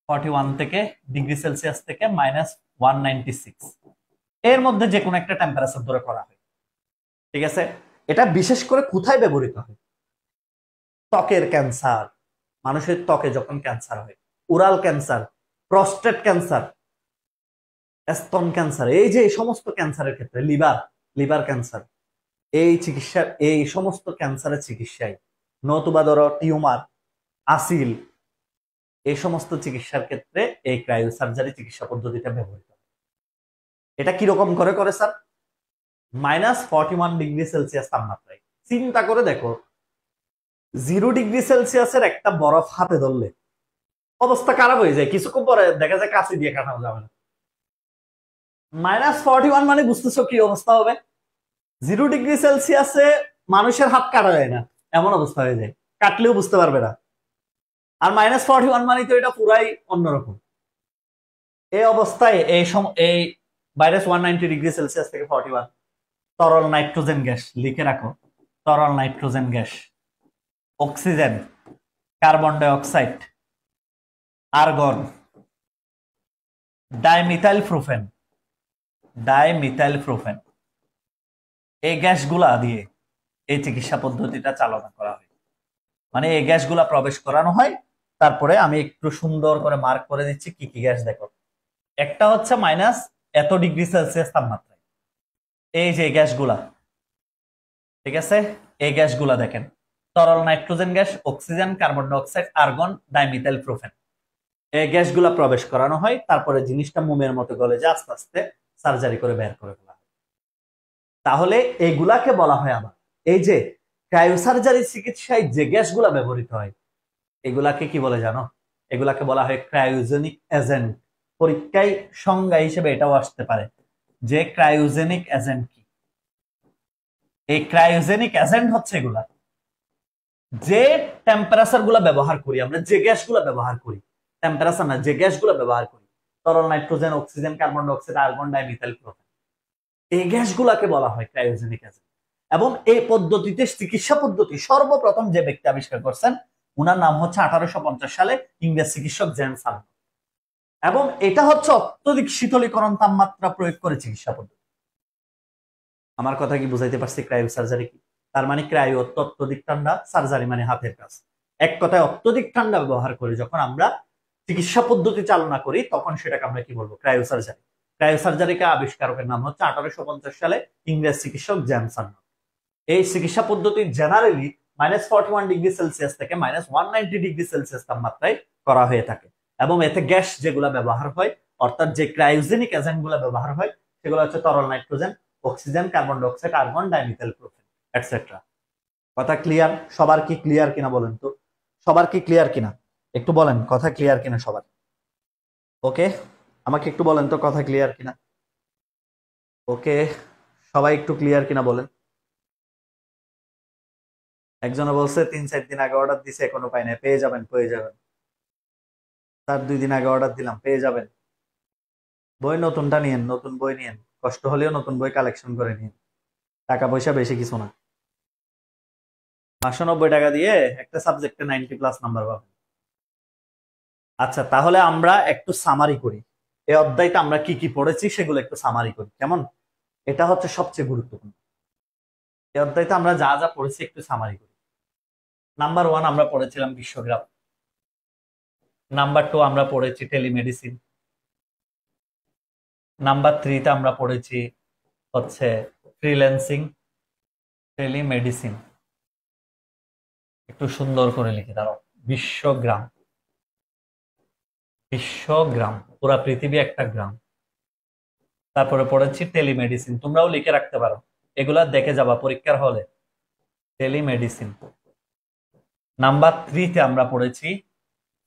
Speaker 1: 41 থেকে ডিগ্রি সেলসিয়াস থেকে -196, এর মধ্যে যে কোনো একটা টেম্পারেচার ধরে করা হয়। ঠিক আছে, এটা বিশেষ করে কোথায় ব্যবহৃত হয়? ত্বকের ক্যান্সার, মানুষের ত্বকে যখন ক্যান্সার হয়, ওরাল ক্যান্সার, প্রস্টেট ক্যান্সার, স্তন ক্যান্সার, এই যে এই সমস্ত ক্যান্সারের ক্ষেত্রে, লিভার ক্যান্সার, এই চিকিৎসার, এই সমস্ত ক্যান্সারের চিকিৎসায়, নতুবা ধরো টিউমার, আসিল, এই সমস্ত চিকিৎসার ক্ষেত্রে এই ক্রায়োসার্জারি চিকিৎসা পদ্ধতিটা ব্যবহৃত হয়। এটা কিরকম করে করে স্যার? -41°C তাপমাত্রায়। চিন্তা করে দেখো, 0°C একটা বরফ হাতে ধরলে অবস্থা খারাপ হয়ে যায়, কিছুক্ষণ পরে দেখা যায় কাঁচি দিয়ে কাটানো যাবে না। -41 মানে বুঝতেছো কি অবস্থা হবে? 0°C মানুষের হাত কাটা যায় না, এমন অবস্থা হয়ে যায়, কাটলেও বুঝতে পারবে না। আর -41 মানে তো এটা পুরাই অন্যরকম। এই অবস্থায় এই -190°C থেকে 41 তরল নাইট্রোজেন গ্যাস, লিখে রাখো, তরল nitrogen gas, oxygen, carbon die oxide, argon, ডাইমিথাইলপ্রোপেন, এই গ্যাসগুলা দিয়ে এই চিকিৎসা পদ্ধতিটা চালনা করা হয়। মানে এই গ্যাসগুলা প্রবেশ করানো হয়। তারপরে আমি একটু সুন্দর করে মার্ক করে দিচ্ছি কি কি গ্যাস। দেখো, একটা হচ্ছে -এত°C তাপমাত্রায়, এই যে গ্যাসগুলা, ঠিক আছে, এই গ্যাসগুলা দেখেন, তরল nitrogen gas, oxygen, carbon die oxide, argon, ডাইমিথাইলপ্রোপেন, এই গ্যাসগুলা প্রবেশ করানো হয়। তারপরে জিনিসটা মোমের মতো গলে যে আস্তে আস্তে সার্জারি করে বের করে ফেলা হয়। তাহলে এইগুলাকে বলা হয় আবার, এই যে ক্রায়োসার্জারি চিকিৎসায় যে গ্যাসগুলা ব্যবহৃত হয় এগুলাকে কি বলে জানো? এগুলাকে বলা হয় ক্রায়োজেনিক এজেন্ট। পরীক্ষায় সংজ্ঞা হিসেবে এটাও আসতে পারে যে ক্রায়োজেনিক এজেন্ট কি। এই ক্রায়োজেনিক এজেন্ট হচ্ছে এগুলা যে টেম্পারেচার গুলা ব্যবহার করি আমরা, যে গ্যাসগুলা ব্যবহার করি, টেম্পারেচার না, যে গ্যাসগুলা ব্যবহার করি, তরল nitrogen, oxygen, carbon die oxide, argon, ডাইমিথাইলপ্রোপেন, এই গ্যাসগুলাকে বলা হয় ক্রায়োজেনিক এজেন্ট। এবং এই পদ্ধতিতে, চিকিৎসা পদ্ধতি সর্বপ্রথম যে ব্যক্তি আবিষ্কার করছেন উনার নাম হচ্ছে 1850 সালে ইংরেজ চিকিৎসক জেমস হার্ট। এবং এটা হচ্ছে অত্যধিক শীতলীকরণ তাপমাত্রা প্রয়োগ করে চিকিৎসা পদ্ধতি। আমার কথা কি বুঝাইতে পারছি? ক্রায়োসার্জারি কি? তার মানে ক্রায়ো অত্যধিক ঠান্ডা, সার্জারি মানে হাতের কাজ। এক কথায় অত্যধিক ঠান্ডা ব্যবহার করে যখন আমরা চিকিৎসা পদ্ধতি চালনা করি তখন সেটাকে আমরা কি বলবো? ক্রায়োসার্জারি। ক্রায়োসার্জারিকে আবিষ্কারকের নাম হচ্ছে 1850 সালে ইংরেজ চিকিৎসক জেমস হার্ট। এই চিকিৎসা পদ্ধতি জেনারেলি -41°C থেকে -190°C তাপমাত্রায় করা হয়ে থাকে। এবং এতে গ্যাস যেগুলা ব্যবহার হয়, অর্থাৎ যে ক্রায়োজেনিক এজেন্ট গুলা ব্যবহার হয় সেগুলো হচ্ছে তরল nitrogen, oxygen, carbon die oxide, argon, ডাইমিথাইলপ্রোপেন, etcetera. কথা ক্লিয়ার? সবার কি ক্লিয়ার কিনা বলেন তো? সবার কি ক্লিয়ার কিনা একটু বলেন, কথা ক্লিয়ার কিনা সবার? ওকে, আমাকে একটু বলেন তো কথা ক্লিয়ার কিনা। ওকে, সবাই একটু ক্লিয়ার কিনা বলেন। একজনে বলছে 3-4 দিন আগে অর্ডার দিছে এখনো পাই না। পেয়ে যাবেন, পেয়ে যাবেন। তার 2 দিন আগে অর্ডার দিলাম, পেয়ে যাবেন। বই নতুনটা নিয়েন, নতুন বই নিয়েন, কষ্ট হলেও নতুন বই কালেকশন করে নিন। টাকা পয়সা বেশি কিছু না, 590 টাকা দিয়ে একটা সাবজেক্টে 90+ নাম্বার পাবেন। আচ্ছা, তাহলে আমরা একটু সামারি করি। এই অধ্যায়টা আমরা কি কি পড়েছি সেগুলো একটু সামারি করি, কেমন? এটা হচ্ছে সবচেয়ে গুরুত্বপূর্ণ। এই অধ্যায়টা আমরা যা যা পড়েছি একটু সামারি করি। নাম্বার 1 আমরা পড়েছিলাম বিশ্বগ্রাফ। নাম্বার 2 আমরা পড়েছি টেলিমেডিসিন। নাম্বার 3 তে আমরা পড়েছি হচ্ছে ফ্রিল্যান্সিং, টেলিমেডিসিন। একটু সুন্দর করে লিখে দাও, বিশ্বগ্রাম। বিশ্বগ্রাম, পুরা পৃথিবী একটা গ্রাম। তারপরে পড়েছি টেলিমেডিসিন, তোমরাও লিখে রাখতে পারো, এগুলা দেখে যাবা পরীক্ষার হলে। টেলিমেডিসিন। নাম্বার 3 তে আমরা পড়েছি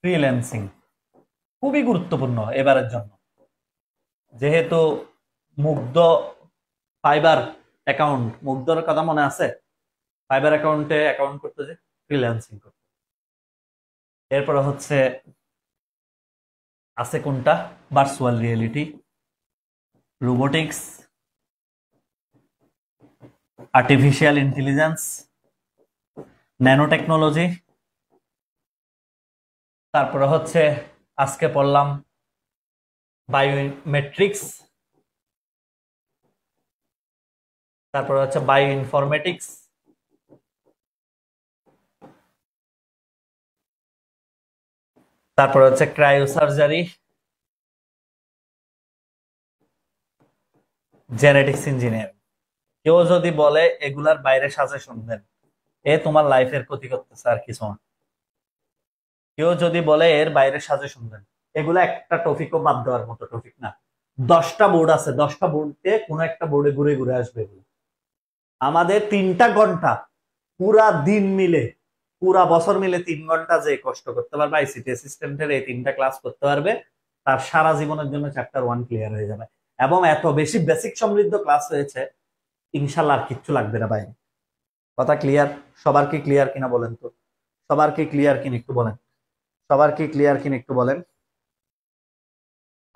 Speaker 1: ফ্রিল্যান্সিং, খুবই গুরুত্বপূর্ণ এবারের জন্য, যেহেতু মুগ্ধ ফাইবার অ্যাকাউন্ট, মুগ্ধর কথা মনে আছে? ফাইবার অ্যাকাউন্টে অ্যাকাউন্ট করতে, যে ফ্রিল্যান্সিং করতে। এরপরে হচ্ছে আছে কোনটা? Virtual reality, robotics, artificial intelligence, nano technology. তারপরে হচ্ছে আজকে পড়লাম বায়োমেট্রিক্স, তারপরে হচ্ছে বায়ো ইনফরমেটিক্স, তারপরে হচ্ছে ক্রায়োসার্জারি, জেনেটিক্স ইঞ্জিনিয়ারিং। কেউ যদি বলে এগুলার বাইরে সাজেশন দেন, এ তোমার লাইফের ক্ষতি করতেছে আর কিছু না। কেউ যদি বলে এর বাইরে সাজেশন দেন, এগুলো একটা টপিকও বাদ দেওয়ার মতো টপিক না। 10টা বোর্ড আছে, 10টা বোর্ডে কোনো একটা বোর্ডে ঘুরে ঘুরে আসবে এগুলো। আমাদের 3টা ঘন্টা পুরা দিন মিলে, পুরা বছর মিলে 3 ঘন্টা যে কষ্ট করতে পারবে আইসিটি অ্যাসিস্ট্যান্টের এই 3টা ক্লাস করতে পারবে, তার সারা জীবনের জন্য চ্যাপ্টার 1 ক্লিয়ার হয়ে যাবে। এবং এত বেশি বেসিক সমৃদ্ধ ক্লাস হয়েছে, ইনশাল্লাহ আর কিচ্ছু লাগবে না বাইরে। কথা ক্লিয়ার? সবার কি ক্লিয়ার কিনা বলেন তো? সবার কি ক্লিয়ার কিনা একটু বলেন? সবার কি ক্লিয়ার কিনা একটু বলেন?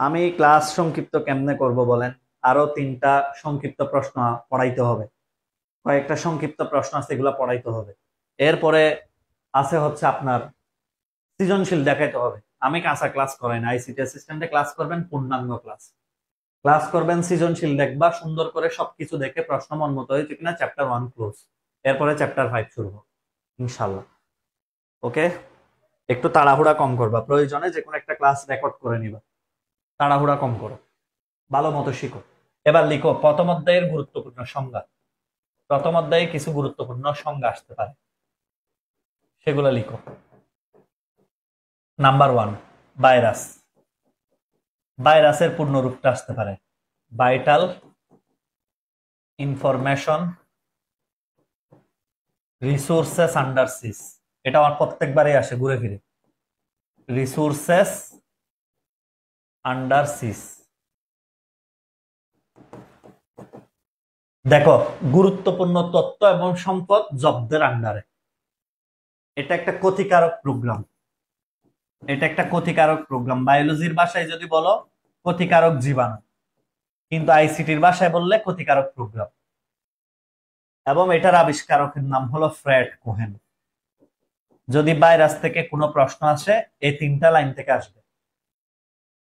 Speaker 1: আমি ক্লাস সংক্ষিপ্ত কেমনে করব বলেন? আরো 3টা সংক্ষিপ্ত প্রশ্ন পড়াইতে হবে, কয়েকটা সংক্ষিপ্ত প্রশ্ন আছে, এগুলা পড়াইতে হবে। এরপরে আছে হচ্ছে আপনার সৃজনশীল দেখাইতে হবে। আমি কাঁচা ক্লাস করাই না, আইসিটি অ্যাসিস্ট্যান্টে ক্লাস করবেন পূর্ণাঙ্গ ক্লাস। ক্লাস করবেন, সৃজনশীল দেখবা, সুন্দর করে সবকিছু দেখে প্রশ্ন মন মতো হয়েছে কিনা চ্যাপ্টার 1 ক্লোজ, এরপরে চ্যাপ্টার 5 শুরু হবে ইনশাল্লাহ। ওকে, একটু তাড়াহুড়া কম করবা, প্রয়োজনে যে কোনো একটা ক্লাস রেকর্ড করে নিবা, তাড়াহুড়া কম করো, ভালো মতো শিখো। এবার লিখো প্রথম অধ্যায়ের গুরুত্বপূর্ণ সংজ্ঞা। প্রথম অধ্যায়ে কিছু গুরুত্বপূর্ণ সংজ্ঞা আসতে পারে, সেগুলো লিখো। Number 1, virus. ভাইরাসের পূর্ণরূপটা আসতে পারে vital information resources under siege. এটা আমার প্রত্যেকবারই আসে ঘুরে ফিরে, রিসোর্সেস আন্ডার সিস। দেখো, গুরুত্বপূর্ণ তথ্য এবং সম্পদ জব্দের আন্ডারে। এটা একটা ক্ষতিকারক প্রোগ্রাম, এটা একটা ক্ষতিকারক প্রোগ্রাম। বায়োলজির ভাষায় যদি বলো ক্ষতিকারক জীবাণু, কিন্তু আইসিটির ভাষায় বললে ক্ষতিকারক প্রোগ্রাম। এবং এটার আবিষ্কারকের নাম হলো ফ্রেড কোহেন। যদি ভাইরাস থেকে কোনো প্রশ্ন আসে, এই 3টা লাইন থেকে আসবে।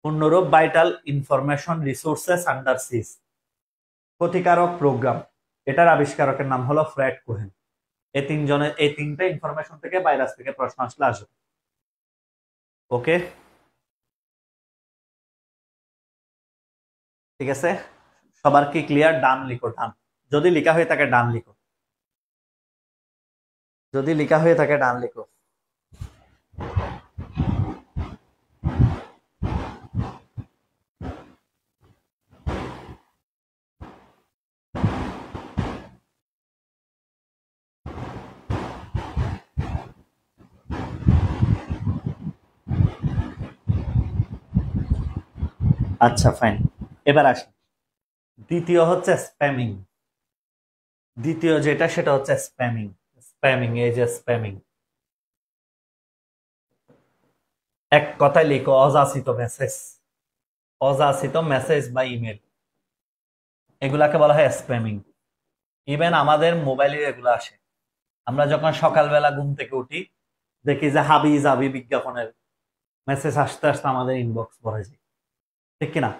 Speaker 1: পূর্ণরূপ vital information resources under siege, ক্ষতিকারক প্রোগ্রাম, এটার আবিষ্কারকের নাম হলো ফ্রেড কোহেন। এই 3জনের, এই 3টা ইনফরমেশন থেকে ভাইরাস থেকে প্রশ্ন আসলে আসবে। ওকে, ঠিক আছে? সবার কি ক্লিয়ার? ডান লিখো, ডান। যদি লেখা হয়ে থাকে ডান লিখো, যদি লেখা হয়ে থাকে ডান লিখো। আচ্ছা, ফাইন। এবার আসি, দ্বিতীয় হচ্ছে স্প্যামিং। দ্বিতীয় যেটা, সেটা হচ্ছে স্প্যামিং। স্প্যামিং, এই যে স্প্যামিং, এক কথায় লিখো অযাচিত মেসেজ। অযাচিত মেসেজ বা ইমেল, এগুলাকে বলা হয় স্প্যামিং। ইভেন আমাদের মোবাইলে এগুলো আসে। আমরা যখন সকালবেলা ঘুম থেকে উঠি, দেখি যে হাবি জাবি বিজ্ঞাপনের মেসেজ আসতে আসতে আমাদের ইনবক্স ভরে যায়, ঠিক কিনা?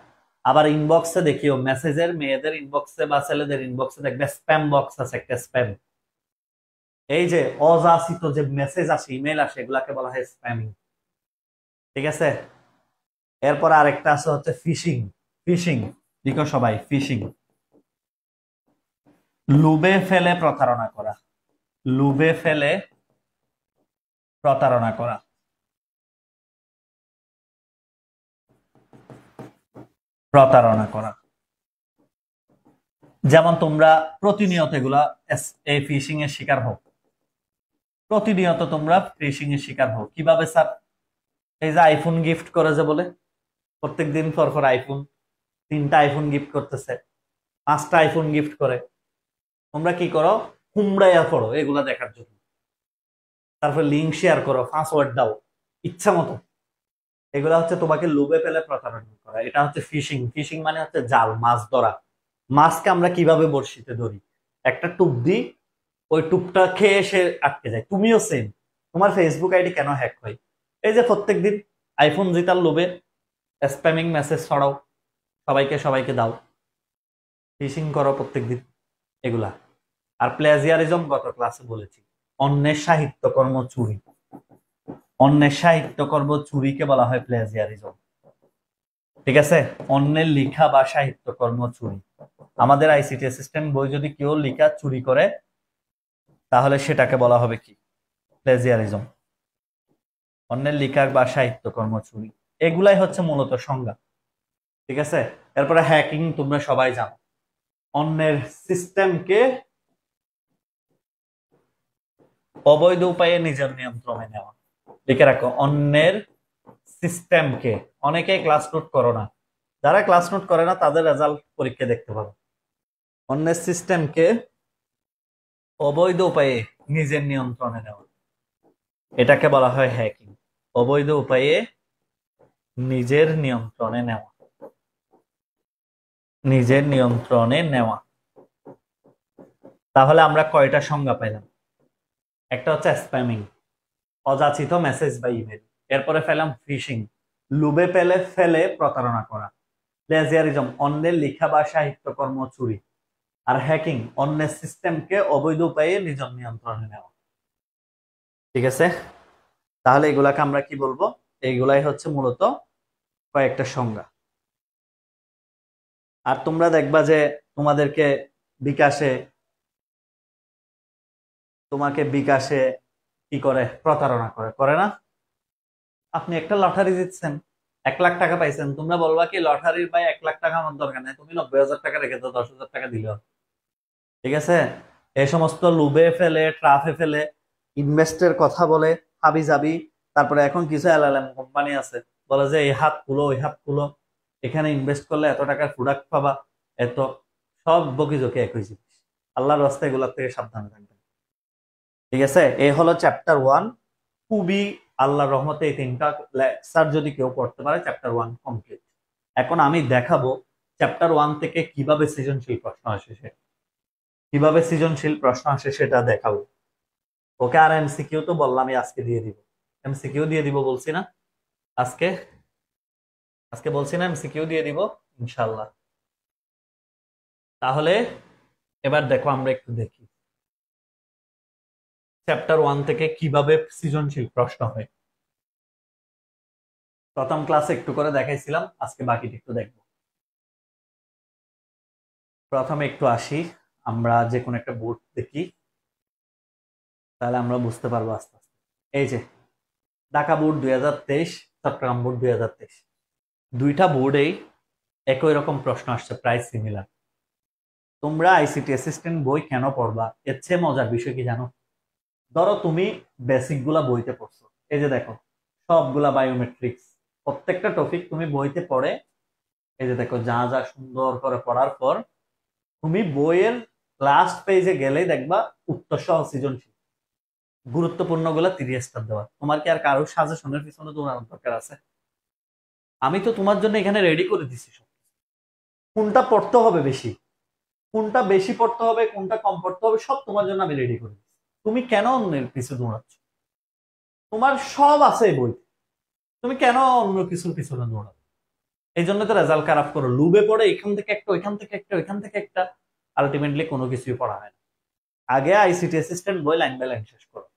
Speaker 1: আবার ইনবক্সে দেখিও, মেসেজের মেয়েদের ইনবক্সে বা ছেলেদের ইনবক্সে দেখবে স্প্যাম বক্স আছে, একটা স্প্যাম। এই যে অযাচিত যে মেসেজ আসে, ইমেল আসে, এগুলাকে বলা হয় স্প্যামিং। ঠিক আছে? এরপর আরেকটা আছে হচ্ছে ফিশিং। ফিশিং লিখো সবাই, ফিশিং। লুবে ফেলে প্রতারণা করা, লুবে ফেলে প্রতারণা করা। প্রতারণা করা, যেমন তোমরা প্রতিনিয়ত এগুলা এই ফিশিং এর শিকার হও। প্রতিনিয়ত তোমরা ফিশিং এর শিকার হও। কিভাবে স্যার? এই যে আইফোন গিফট করে যে বলে, প্রত্যেকদিন পর পর আইফোন, 3টা আইফোন গিফট করতেছে, 5টা আইফোন গিফট করে। তোমরা কি করো? হুমড়াইয়া পড়ো এগুলা দেখার জন্য। তারপর লিঙ্ক শেয়ার করো, পাসওয়ার্ড দাও ইচ্ছা মতো। এগুলা হচ্ছে তোমাকে লোভে ফেলে প্রতারণা করা। এটা হচ্ছে ফিশিং। ফিশিং মানে হচ্ছে জাল, মাছ ধরা। মাছকে আমরা কিভাবে বড়শিতে ধরি? একটা টুপ দিই, ওই টুপটা খেয়ে সে আটকে যায়। তুমিও সেম। তোমার ফেসবুক আইডি কেন হ্যাক হয়? এই যে প্রত্যেকদিন আইফোন জিতার লোভে স্প্যামিং মেসেজ ছড়াও, সবাইকে সবাইকে দাও, ফিশিং করো প্রত্যেকদিন, এগুলা। আর প্লেজিয়ারিজম গত ক্লাসে বলেছি, অন্যের সাহিত্যকর্ম চুরি। অন্যের সাহিত্যকর্ম চুরিকে বলা হয় প্লেজিয়ারিজম। ঠিক আছে? অন্যের লেখা বা সাহিত্যকর্ম চুরি। আমাদের আইসিটি অ্যাসিস্ট্যান্ট বই যদি কেউ লেখা চুরি করে, তাহলে সেটাকে বলা হবে কি? প্লেজিয়ারিজম। অন্যের লেখা বা সাহিত্যকর্ম চুরি, এগুলাই হচ্ছে মূলত সংজ্ঞা। ঠিক আছে, এরপরে হ্যাকিং তোমরা সবাই জানো, অন্যের সিস্টেমকে অবৈধ উপায়ে নিজের নিয়ন্ত্রণে নেওয়া। লিখে রাখো, অন্যের সিস্টেমকে। অনেকে ক্লাস নোট করো না, যারা ক্লাস নোট করে না তাদের রেজাল্ট পরীক্ষা দেখতে পাবো। অন্যের সিস্টেমকে অবৈধ উপায়ে নিজের নিয়ন্ত্রণে নেওয়া, এটাকে বলা হয় হ্যাকিং। অবৈধ উপায়ে নিজের নিয়ন্ত্রণে নেওয়া, নিজের নিয়ন্ত্রণে নেওয়া। তাহলে আমরা কয়টা সংজ্ঞা পেলাম? একটা হচ্ছে স্প্যামিং, অযাচিত মেসেজ বা ইমেল। এরপরে পেলাম ফিশিং, লুবে পেলে ফেলে প্রতারণা করা। প্লেজিয়ারিজম, অন্যের লেখা বা সাহিত্যকর্ম চুরি। আর হ্যাকিং, অন্যের সিস্টেমকে অবৈধ উপায়ে নিজের নিয়ন্ত্রণে নেওয়া। ঠিক আছে, তাহলে এগুলাকে আমরা কি বলবো? এইগুলাই হচ্ছে মূলত কয়েকটা সংজ্ঞা। আর তোমরা দেখবা যে তোমাদেরকে বিকাশে, তোমাকে বিকাশে কি করে? প্রতারণা করে, করে না? আপনি একটা লটারি জিতছেন, 1 লাখ টাকা পাইছেন, তোমরা বলবা কি লটারির ভাই 1 লাখ টাকা আমার দরকার নেই, তুমি 90,000 টাকা রেখে দাও, 10,000 টাকা দিল। ঠিক আছে, এই সমস্ত লুবে ফেলে, ট্রাফে ফেলে, ইনভেস্টের কথা বলে হাবি যাবি। তারপরে এখন কিছু এলএলএম কোম্পানি আছে, বলে যে এই হাত খুলো, ওই হাত খুলো, এখানে ইনভেস্ট করলে এত টাকার প্রোডাক্ট পাবা, এত। সব বকিঝকি একই জিনিস। আল্লাহর রাস্তায় এগুলোর থেকে সাবধানে থাকবেন। ঠিক আছে, এই হলো চ্যাপ্টার 1। খুবই আল্লাহর রহমতে এই 3টা লেকচার যদি কেউ পড়তে পারে, চ্যাপ্টার 1 কমপ্লিট। এখন আমি দেখাবো চ্যাপ্টার 1 থেকে কিভাবে সৃজনশীল প্রশ্ন আসে, কিভাবে সৃজনশীল প্রশ্ন আসে সেটা দেখাবো। ওকে, আর এমসিকিউ তো বললামই আজকে দিয়ে দিব, এমসিকিউ দিয়ে দিব বলছি না আজকে? আজকে বলছি না এমসিকিউ দিয়ে দিব ইনশাল্লাহ। তাহলে এবার দেখো, আমরা একটু দেখি চ্যাপ্টার 1 থেকে কিভাবে সৃজনশীল প্রশ্ন হয়। প্রথম ক্লাসে একটু করে দেখাইছিলাম, আজকে বাকিটা একটু দেখবো। প্রথমে একটু আসি, আমরা যে কোনো একটা বোর্ড দেখি, তাহলে আমরা বুঝতে পারবো আস্তে আস্তে। এই যে ঢাকা বোর্ড 2023, চট্টগ্রাম বোর্ড 2023, দুইটা বোর্ডেই একই রকম প্রশ্ন আসছে, প্রায় সিমিলার। তোমরা আইসিটি অ্যাসিস্ট্যান্ট বই কেন পড়বা? এর চেয়ে মজার বিষয় কি জানো? ধরো তুমি বেসিক গুলা বইতে পড়ছো, এই যে দেখো সবগুলা বায়োমেট্রিক্স, প্রত্যেকটা টপিক তুমি বইতে পড়ে, এই যে দেখো যা যা সুন্দর করে পড়ার পর তুমি বইয়ের লাস্ট পেজে গেলেই দেখবা উত্তর সহ সৃজনশীল, গুরুত্বপূর্ণ গুলা 30 স্টার দেওয়া। তোমার কি আর কারোর সাজেশনের পিছনে দৌড়ানোর দরকার আছে? আমি তো তোমার জন্য এখানে রেডি করে দিচ্ছি সব। কোনটা পড়তে হবে বেশি, কোনটা বেশি পড়তে হবে, কোনটা কম পড়তে হবে, সব তোমার জন্য আমি রেডি করে দিচ্ছি। তুমি কেন অন্যের পিছু দৌড়াচ্ছ? তোমার সব আছে বই, তুমি কেন অন্য কিছুর পিছনে দৌড়াচ্ছ? এই জন্য তো রেজাল্ট খারাপ করো, লুবে পড়ে এখান থেকে একটা, ওইখান থেকে একটা, ওইখান থেকে একটা, আলটিমেটলি কোনো কিছুই পড়া হয় না। আগে আইসিটি অ্যাসিস্ট্যান্ট বই লাইন বাই লাইন শেষ করো।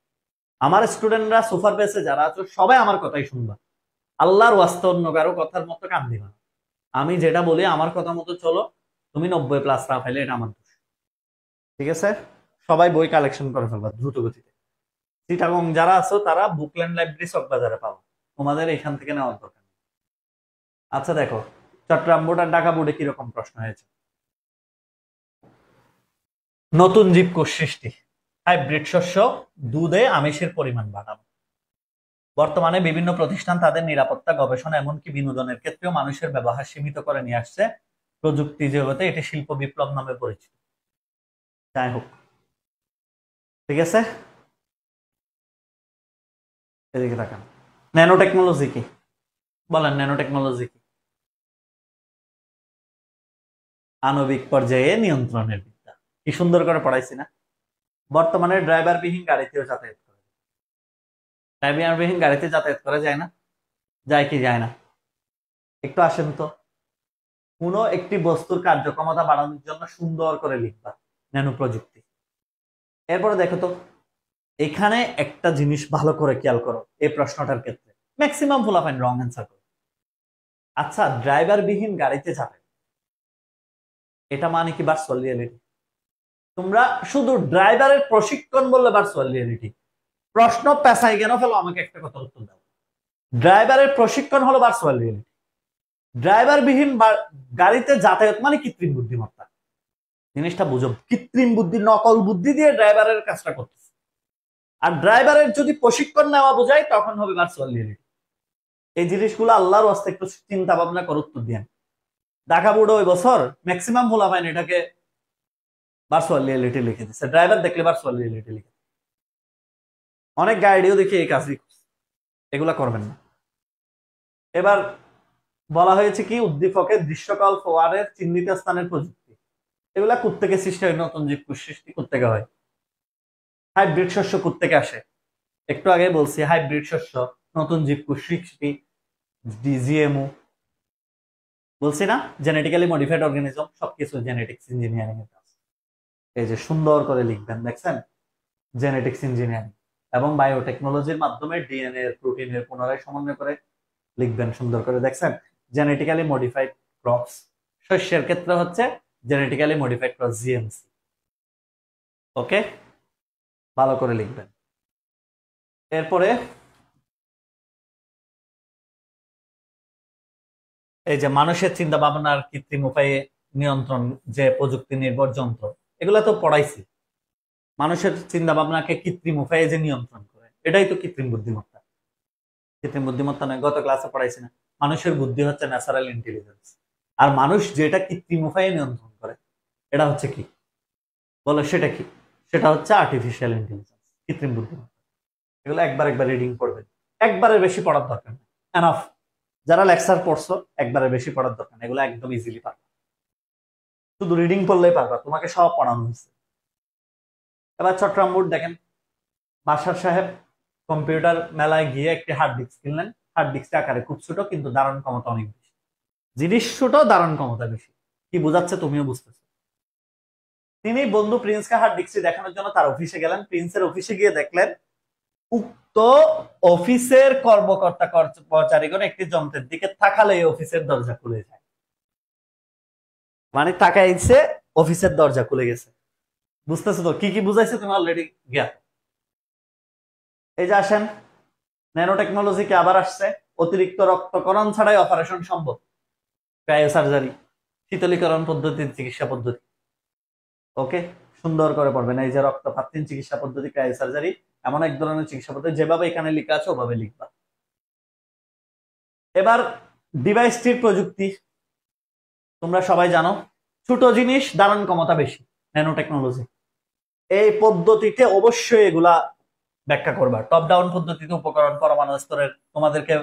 Speaker 1: আমার স্টুডেন্টরা সুপার বেসে যারা আছো সবাই আমার কথাই শুনবা, আল্লাহর ওয়াস্তে অন্য কারো কথার মতো কান দিবা না। আমি যেটা বলি আমার কথা মতো চলো, তুমি 90+ না পাইলে এটা আমার দোষ। ঠিক আছে, সবাই বই কালেকশন করে ফেলবা দ্রুত গতিতে। চিটাগং যারা আছো তারা বুকল্যান্ড লাইব্রেরি চকবাজারে পাবো, তোমাদের এখান থেকে নেওয়ার দরকার নেই। আচ্ছা দেখো, চট্টগ্রাম বোর্ড আর ঢাকা বোর্ডে কিরকম প্রশ্ন হয়েছে। নতুন জীবকোষ সৃষ্টি, হাইব্রিড শস্য, দুধে আমিষের পরিমাণ বাড়ানো। বর্তমানে বিভিন্ন প্রতিষ্ঠান তাদের নিরাপত্তা, গবেষণা এমনকি বিনোদনের ক্ষেত্রেও মানুষের ব্যবহার সীমিত করে নিয়ে আসছে। প্রযুক্তি জগতে এটি শিল্প বিপ্লব নামে পরিচিত। যাই হোক, ঠিক আছে, এদিকে তাকান। ন্যানো টেকনোলজি কি? বলেন, ন্যানো টেকনোলজি কি? আণবিক পর্যায়ে নিয়ন্ত্রণের বিদ্যা। কি সুন্দর করে পড়াইছি না? বর্তমানে ড্রাইভারবিহীন গাড়িতেও যাতায়াত করে, ড্রাইভারবিহীন গাড়িতে যাতায়াত করা যায় না? যায় কি যায় না? একটু আসেন তো, কোনো একটি বস্তুর কার্যক্ষমতা বাড়ানোর জন্য সুন্দর করে লিখবা ন্যানো প্রযুক্তি। এরপরে দেখো তো, এখানে একটা জিনিস ভালো করে খেয়াল করো, এই প্রশ্নটার ক্ষেত্রে ম্যাক্সিমাম ফুলাফাইন রং অ্যান্সার করো। আচ্ছা, ড্রাইভারবিহীন গাড়িতে যাবে, এটা মানে কি ভার্চুয়াল রিয়েলিটি? তোমরা শুধু ড্রাইভারের প্রশিক্ষণ বললে ভার্চুয়াল রিয়েলিটি, প্রশ্ন পেশাই কেন ফেলো? আমাকে একটা কথা উত্তর দাও। ড্রাইভারের প্রশিক্ষণ হলো ভার্চুয়াল রিয়েলিটি। ড্রাইভারবিহীন গাড়িতে যাতায়াত মানে কৃত্রিম বুদ্ধিমত্তা। জিনিসটা বুঝো, কৃত্রিম বুদ্ধি, নকল বুদ্ধি দিয়ে ড্রাইভারের কাজটা করতেছে। আর ড্রাইভারের যদি প্রশিক্ষণ নেওয়া বোঝায় তখন হবে ভার্চুয়াল রিয়েলিটি। এই জিনিসগুলো আল্লাহর ওয়াস্তে একটু চিন্তা ভাবনা করে উত্তর দেন। ঢাকা বোর্ড ওই বছর ম্যাক্সিমাম মুলাফাইন এটাকে ভার্চুয়াল রিয়েলিটি লিখে দিচ্ছে, ড্রাইভার দেখলে ভার্চুয়াল রিয়েলিটি লিখে। অনেক গাইডেও দেখি এই কাজই করছে, এগুলা করবেন না। এবার বলা হয়েছে কি, উদ্দীপকের দৃশ্যকল্প ফোয়ারের চিহ্নিত স্থানের প্রযুক্তি, এগুলা কোত্থেকে সৃষ্টি হয়? নতুন জীবকোষ সৃষ্টি কোত্থেকে হয়? হাইব্রিড শস্য কোত্থেকে আসে? একটু আগে বলছি হাইব্রিড শস্য, নতুন জীবকোষ সৃষ্টি, ডিজিএমও বলছি না, জেনেটিক্যালি মডিফাইড অর্গানিজম, সবকিছু জেনেটিক্স ইঞ্জিনিয়ারিং এর কাজ। এই যে সুন্দর করে লিখবেন, দেখছেন, জেনেটিক্স ইঞ্জিনিয়ারিং এবং বায়োটেকনোলজির মাধ্যমে ডিএনএ প্রোটিনের পুনরায় সমন্বয় করে লিখবেন সুন্দর করে, দেখছেন, জেনেটিক্যালি মডিফাইড ক্রপস। শস্যের ক্ষেত্রে হচ্ছে জেনেটিক্যালি মডিফাইড ক্রপ, জিএমসি। ওকে, ভালো করে লিখবেন। এরপরে এই যে মানুষের চিন্তা ভাবনার কৃত্রিম উপায়ে নিয়ন্ত্রণ, যে প্রযুক্তি নির্ভর যন্ত্র, এগুলা তো পড়াইছি। মানুষের চিন্তা ভাবনাকে কৃত্রিম উপায়ে যে নিয়ন্ত্রণ করে, এটাই তো কৃত্রিম বুদ্ধিমত্তা। কৃত্রিম বুদ্ধিমত্তা নয়, গত ক্লাসে পড়াইছি না, মানুষের বুদ্ধি হচ্ছে ন্যাচারাল ইন্টেলিজেন্স। আর মানুষ যেটা কৃত্রিম উপায়ে নিয়ন্ত্রণ করে, এটা হচ্ছে কি বলো, সেটা কি? সেটা হচ্ছে আর্টিফিশিয়াল ইন্টেলিজেন্স, কৃত্রিম বুদ্ধিমত্তা। এগুলো একবার একবার রিডিং পড়বেন, একবারের বেশি পড়ার দরকার নেই, এনাফ। যারা লেকচার পড়ছো একবারের বেশি পড়ার দরকার নেই, এগুলো একদম ইজিলি পারবা, শুধু রিডিং পড়লেই পারবা, তোমাকে সব পড়ানো হয়েছে। এবার চট্টগ্রাম বোর্ড দেখেন, বাসার সাহেব কম্পিউটার মেলায় গিয়ে একটি হার্ড ডিস্ক কিনলেন। হার্ড ডিস্কটা আকারে খুব ছোট, কিন্তু ধারণ ক্ষমতা অনেক বেশি। জিনিস ছোট, ধারণ ক্ষমতা বেশি, কি বোঝাচ্ছে তুমিও বুঝতেছো। তিনি বন্ধু প্রিন্সকে হার্ড ডিস্কটি দেখানোর জন্য তার অফিসে গেলেন। প্রিন্সের অফিসে গিয়ে দেখলেন উক্ত অফিসের কর্মকর্তা কর্মচারীগণ একটি যন্ত্রের দিকে তাকালে অফিসের দরজা খুলে যায়। মানে তাকাইছে, অফিসের দরজা খুলে গেছে। বুঝতেছো তো কি কি বুঝাইছে? তুমি অলরেডি জ্ঞাত। এই যে আসেন, ন্যানো টেকনোলজিকে আবার আসছে, অতিরিক্ত রক্তকরণ ছাড়াই অপারেশন সম্ভব, ক্রায়ো সার্জারি, শীতলীকরণ পদ্ধতির চিকিৎসা পদ্ধতি। ওকে, সুন্দর করে পড়বেন। এই যে রক্তপাতহীন চিকিৎসা পদ্ধতি, ক্রায়ো সার্জারি, এমন এক ধরনের চিকিৎসা পদ্ধতি যেভাবে এখানে লেখা আছে ওভাবে লিখবা। এবার ডিভাইসটির প্রযুক্তি, তোমরা সবাই জানো, ছোট জিনিস ধারণ ক্ষমতা বেশি, ন্যানো টেকনোলজি। এই পদ্ধতিতে অবশ্যই এগুলা ব্যাখ্যা করবা। টপ ডাউন পদ্ধতিতে উপকরণ পরমাণু স্তরের তোমাদেরকে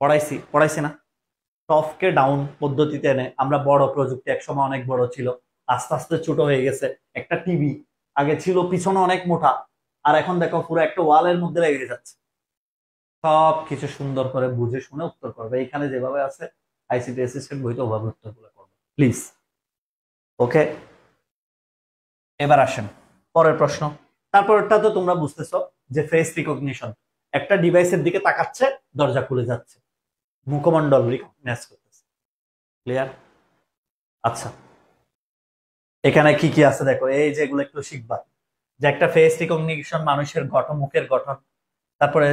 Speaker 1: পড়াইছি না? টপকে ডাউন পদ্ধতিতে এনে আমরা বড় প্রযুক্তি, একসময় অনেক বড় ছিল, আস্তে আস্তে ছোট হয়ে গেছে। একটা টিভি আগে ছিল পিছনে অনেক মোটা, আর এখন দেখো পুরো একটা ওয়ালের মধ্যে লেগে যাচ্ছে। সব কিছু সুন্দর করে বুঝে শুনে উত্তর করবে, এখানে যেভাবে আছে আইসিটি অ্যাসিস্ট্যান্ট বইতে ওভাবে উত্তরগুলো করবে প্লিজ। ওকে, এবার আসেন পরের প্রশ্ন। তারপরটা তো তোমরা বুঝতেছো যে ফেস রিকগনিশন, একটা ডিভাইসের দিকে তাকাচ্ছে, দরজা খুলে যাচ্ছে, মুখমণ্ডল রিকগনাইজ করতেছে। ক্লিয়ার? আচ্ছা, এখানে কি কি আছে দেখো, এই যেগুলো একটু শিখবা, যে একটা ফেস রিকগনিশন মানুষের গঠন, মুখের গঠন, তারপরে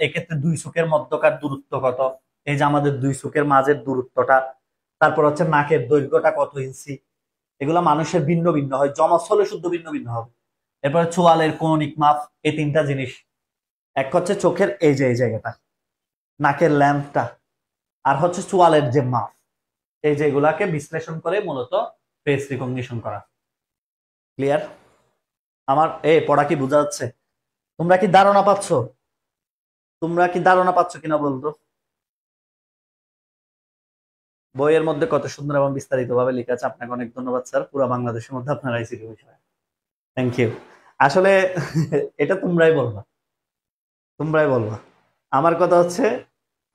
Speaker 1: এক্ষেত্রে দুই চোখের মধ্যকার দূরত্ব কত, এই যে আমাদের দুই চোখের মাঝের দূরত্বটা, তারপর হচ্ছে নাকের দৈর্ঘ্যটা কত ইঞ্চি, এগুলো মানুষের ভিন্ন ভিন্ন হয়, জমজ হলে শুদ্ধ ভিন্ন ভিন্ন হবে। এরপরে চোয়ালের কৌণিক মাপ, এই তিনটা জিনিস, এক হচ্ছে চোখের এই যে এই জায়গাটা, নাকের ল্যাম্পটা, আর হচ্ছে চোয়ালের যে মাপ, এই যে এগুলাকে বিশ্লেষণ করে মূলত ফেস রিকগনিশন করা। ক্লিয়ার? আমার এই পড়া কি বোঝা যাচ্ছে? তোমরা কি ধারণা পাচ্ছ? তোমরা কি ধারণা পাচ্ছ কিনা বলতো? বইয়ের মধ্যে কত সুন্দর এবং বিস্তারিত ভাবে লেখা আছে। আপনাকে অনেক ধন্যবাদ স্যার, পুরো বাংলাদেশের মধ্যে আপনার আইসিটি বিষয়। Thank you. আসলে এটা তোমরাই বলবা, তোমরাই বলবা। আমার কথা হচ্ছে,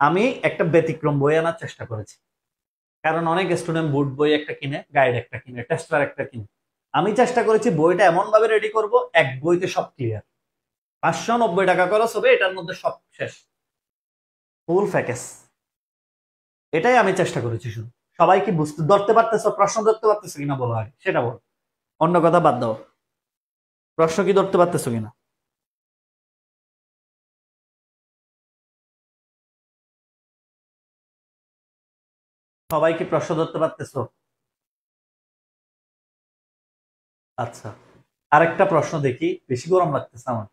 Speaker 1: আমি একটা ব্যতিক্রম বই আনার চেষ্টা করেছি, কারণ অনেক স্টুডেন্ট বুট বই একটা কিনে, গাইড একটা কিনে, টেস্টার একটা কিনে। আমি চেষ্টা করেছি বইটা এমন ভাবে রেডি করব, এক বইতে সব ক্লিয়ার, 590 টাকা খরচ হবে, এটার মধ্যে সব শেষ, ফুল প্যাকেজ। এটাই আমি চেষ্টা করেছি। শুধু সবাই কি বুঝতে ধরতে পারতেছো? প্রশ্ন ধরতে পারতেছো কিনা বলো আগে, সেটা বলো, অন্য কথা বাদ দাও। প্রশ্ন কি ধরতে পারতেছো কিনা? সবাই কি প্রশ্ন ধরতে পারতেছো? আচ্ছা, আরেকটা প্রশ্ন দেখি, বেশি গরম লাগতেছে আমার।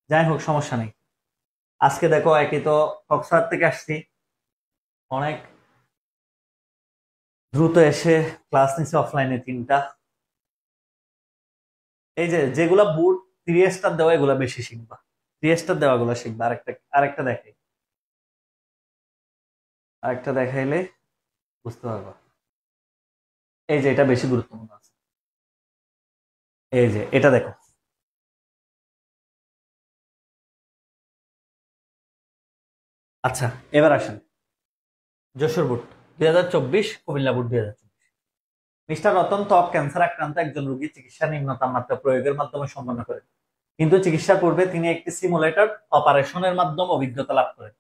Speaker 1: যাই হোক, সমস্যা নেই। আজকে দেখো, একই তো কক্সবাজার থেকে আসছি, অনেক দ্রুত এসে ক্লাস নিচ্ছে অফলাইনে 3টা। এই যে যেগুলা বুট 3 স্টার দেওয়া, এগুলা বেশি শিখবা। 3 স্টার দেওয়া গুলা শিখবা। আরেকটা আরেকটা দেখাই, আরেকটা দেখাইলে বুঝতে পারবা। এই যে এটা বেশি গুরুত্বপূর্ণ আছে। এই যে এটা দেখো। আচ্ছা, এবার আসেন যশোর বুট 2024, কুমিল্লা বুট 2024। মিস্টার রতন ত্বক ক্যান্সার আক্রান্ত একজন রোগী চিকিৎসা নিম্ন তাপমাত্রা প্রয়োগের মাধ্যমে সম্পন্ন করেন, কিন্তু চিকিৎসার পূর্বে তিনি একটি সিমুলেটর অপারেশনের মাধ্যমে অভিজ্ঞতা লাভ করেন।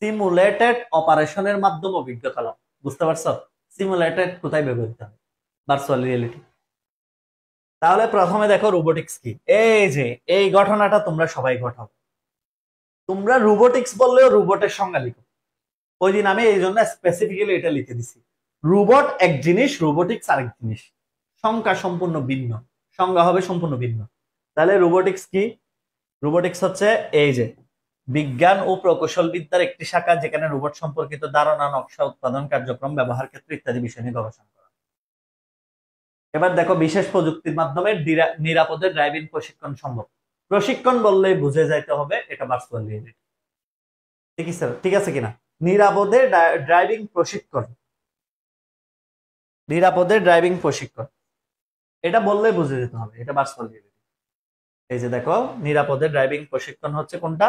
Speaker 1: সিমুলেটেড অপারেশনের মাধ্যমে অভিজ্ঞতা লাভ, বুঝতে পারছো? সিমুলেটেড কোথায় ব্যবহৃত হয়? Virtual reality. তাহলে প্রথমে দেখো রোবোটিক্স কি। এই যে এই ঘটনাটা তোমরা সবাই ঘটাও। তোমরা রোবোটিক্স বললেও রোবটের সংজ্ঞা লিখো। ওই দিন আমি এই জন্য স্পেসিফিক্যালি এটা লিখে দিছি। রোবট এক জিনিস, রোবোটিক্স আরেক জিনিস, সংজ্ঞা সম্পূর্ণ ভিন্ন। সংজ্ঞা হবে সম্পূর্ণ ভিন্ন। তাহলে রোবোটিক্স কি? রোবোটিক্স হচ্ছে এই যে বিজ্ঞান ও প্রকৌশল বিদ্যার একটি শাখা, যেখানে রোবট সম্পর্কিত ধারণা, নকশা, উৎপাদন কার্যক্রম, ব্যবহার ক্ষেত্র ইত্যাদি বিষয় নিয়ে গবেষণা করা। এবার দেখো, বিশেষ প্রযুক্তির মাধ্যমে নিরাপদে ড্রাইভিং প্রশিক্ষণ সম্ভব। প্রশিক্ষণ বললেই বুঝে যাইতে হবে এটা ভার্চুয়াল রিয়েলিটি। ঠিক আছে, ঠিক আছে কিনা? নিরাপদে ড্রাইভিং প্রশিক্ষণ, নিরাপদে ড্রাইভিং প্রশিক্ষণ, এটা বললেই বুঝে যেতে হবে এটা ভার্চুয়াল রিয়েলিটি। এই যে দেখো, নিরাপদে ড্রাইভিং প্রশিক্ষণ হচ্ছে কোনটা?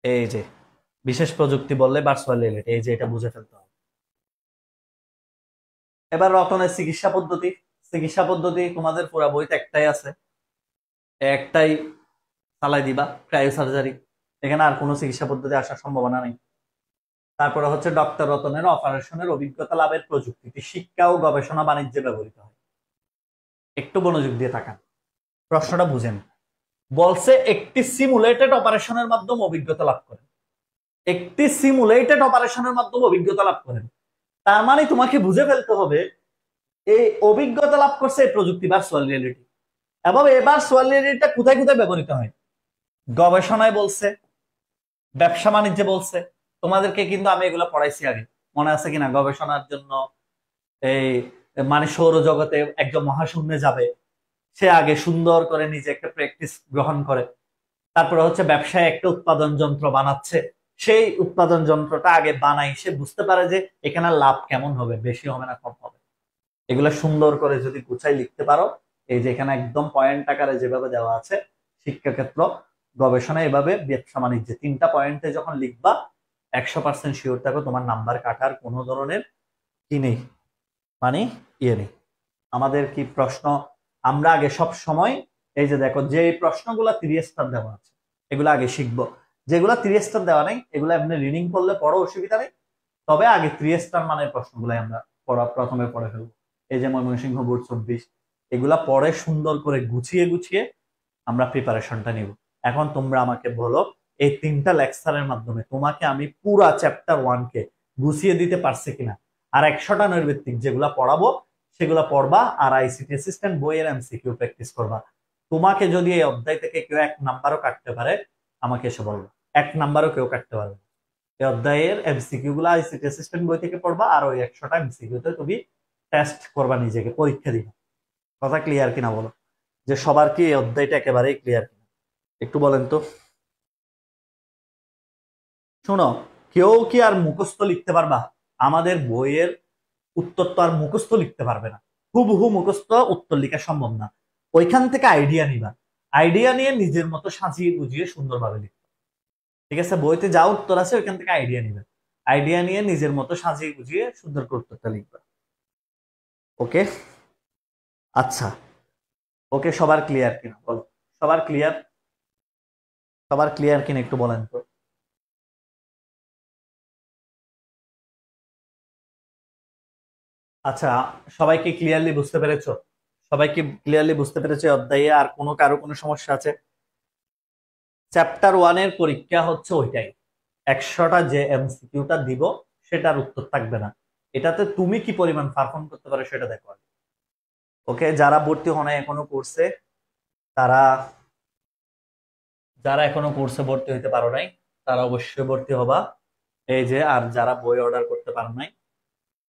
Speaker 1: এই যে বিশেষ প্রযুক্তি বললে ভার্চুয়াল রিয়েলিটি, এই যে এটা বুঝে ফেলতে হবে। এবার রতনের চিকিৎসা পদ্ধতি। চিকিৎসা পদ্ধতি তোমাদের পুরা বইতে একটাই আছে, একটাই চালাই দিবা, ক্রায়ো সার্জারি। এখানে আর কোনো চিকিৎসা পদ্ধতি আসার সম্ভাবনা নেই। তারপরে হচ্ছে ডক্টর রতনের অপারেশনের অভিজ্ঞতা লাভের প্রযুক্তিটি শিক্ষা ও গবেষণা বাণিজ্যে ব্যবহৃত হয়। একটু মনোযোগ দিয়ে তাকান, প্রশ্নটা বুঝেন। বলছে একটি সিমুলেটেড অপারেশনের মাধ্যমে অভিজ্ঞতা লাভ করেন। একটি সিমুলেটেড অপারেশনের মাধ্যমে অভিজ্ঞতা লাভ করেন, তার মানে তোমাকে বুঝে ফেলতে হবে এই অভিজ্ঞতা লাভ করছে এই প্রযুক্তি ভার্চুয়াল রিয়েলিটি। এবং এই ভার্চুয়াল রিয়েলিটিটা কোথায় কোথায় ব্যবহৃত হয়? গবেষণায় বলছে, ব্যবসা বাণিজ্যে বলছে। তোমাদেরকে কিন্তু আমি এগুলো পড়াইছি আগে, মনে আছে কিনা? গবেষণার জন্য এই মানে সৌরজগতে একজন মহাশূন্যে যাবে, সে আগে সুন্দর করে নিজে একটা প্র্যাকটিস গ্রহণ করে। তারপরে হচ্ছে ব্যবসায় একটা উৎপাদন যন্ত্র বানাচ্ছে, সেই উৎপাদন যন্ত্রটা আগে বানাই, সে বুঝতে পারে যে এখানে লাভ কেমন হবে, বেশি হবে না কম হবে। এগুলো সুন্দর করে যদি গুছাই লিখতে পারো, এই যে এখানে একদম পয়েন্ট আকারে যেভাবে দেওয়া আছে, শিক্ষাক্ষেত্র, গবেষণা, এভাবে ব্যবসা বাণিজ্যে 3টা পয়েন্টে যখন লিখবা, 100% শিওর থাকো তোমার নাম্বার কাটার কোনো ধরনের কি নেই, মানে ইয়ে নেই। আমাদের কি প্রশ্ন, আমরা আগে সব সময় এই যে দেখো, যে প্রশ্নগুলো 3 স্টার দেওয়া আছে এগুলো আগে শিখবো। যেগুলো 3 স্টার দেওয়া নেই এগুলো আপনি রিডিং করলে পড়ো, অসুবিধা নেই। তবে আগে 3 স্টার মানের প্রশ্নগুলো আমরা প্রথমে পড়ে ফেলবো। এই যে ময়মনসিংহ বোর্ড 24, এগুলা পড়ে সুন্দর করে গুছিয়ে গুছিয়ে আমরা প্রিপারেশনটা নিব। এখন তোমরা আমাকে বলো, এই 3টা লেকচারের মাধ্যমে তোমাকে আমি পুরা চ্যাপ্টার 1 কে গুছিয়ে দিতে পারছি কিনা? আর 100টা নৈর্ব্যক্তিক যেগুলা পড়াবো সেগুলা পড়বা, আর আইসিটি অ্যাসিস্ট্যান্ট বইয়ের এমসিকিউ প্র্যাকটিস করবা। তোমাকে যদি এই অধ্যায় থেকে কেউ 1 নাম্বারও কাটতে পারে, আমাকে এসে বলবো। 1 নাম্বারও কেউ কাটতে পারবে না। এই অধ্যায়ের এমসিকিউ গুলো আইসিটি অ্যাসিস্ট্যান্ট বই থেকে পড়বা, আর ওই 100টা এমসিকিউ তে তুমি টেস্ট করবা, নিজেকে পরীক্ষা দিবা। কথা ক্লিয়ার কিনা বলো? যে সবার কি এই অধ্যায়টা একেবারেই ক্লিয়ার কিনা একটু বলেন তো। শোনো, কেউ কি আর মুখস্থ লিখতে পারবা? আমাদের বইয়ের উত্তর তো আর মুখস্থ লিখতে পারবে না, হুবহু মুখস্থ উত্তর লেখা সম্ভব না। ওইখান থেকে আইডিয়া নিবা, আইডিয়া নিয়ে নিজের মতো সাজিয়ে গুজিয়ে সুন্দরভাবে লিখবে। ঠিক আছে, বইতে যা উত্তর আছে ওইখান থেকে আইডিয়া নিবে, আইডিয়া নিয়ে নিজের মতো সাজিয়ে গুজিয়ে সুন্দর করে উত্তরটা লিখবা। ওকে? আচ্ছা, ওকে, সবার ক্লিয়ার কিনা বলো? সবার ক্লিয়ার? সবার ক্লিয়ার কিনা একটু বলেন তো। আচ্ছা, সবাইকে ক্লিয়ারলি বুঝতে পেরেছো? সবাইকে ক্লিয়ারলি বুঝতে পেরেছো এই অধ্যায়ে আর কোনো কারো কোনো সমস্যা আছে? চ্যাপ্টার 1 এর পরীক্ষা হচ্ছে ওইটাই, 100টা যে এমসিকিউটা দিব সেটার উত্তর থাকবে না। এটাতে তুমি কি পরিমাণ পারফর্ম করতে পারো সেটা দেখো আগে। ওকে, যারা ভর্তি হয় নাই এখনো কোর্সে, তারা যারা এখনো কোর্সে ভর্তি হইতে পারো নাই, তারা অবশ্যই ভর্তি হবা। এই যে, আর যারা বই অর্ডার করতে পারো নাই,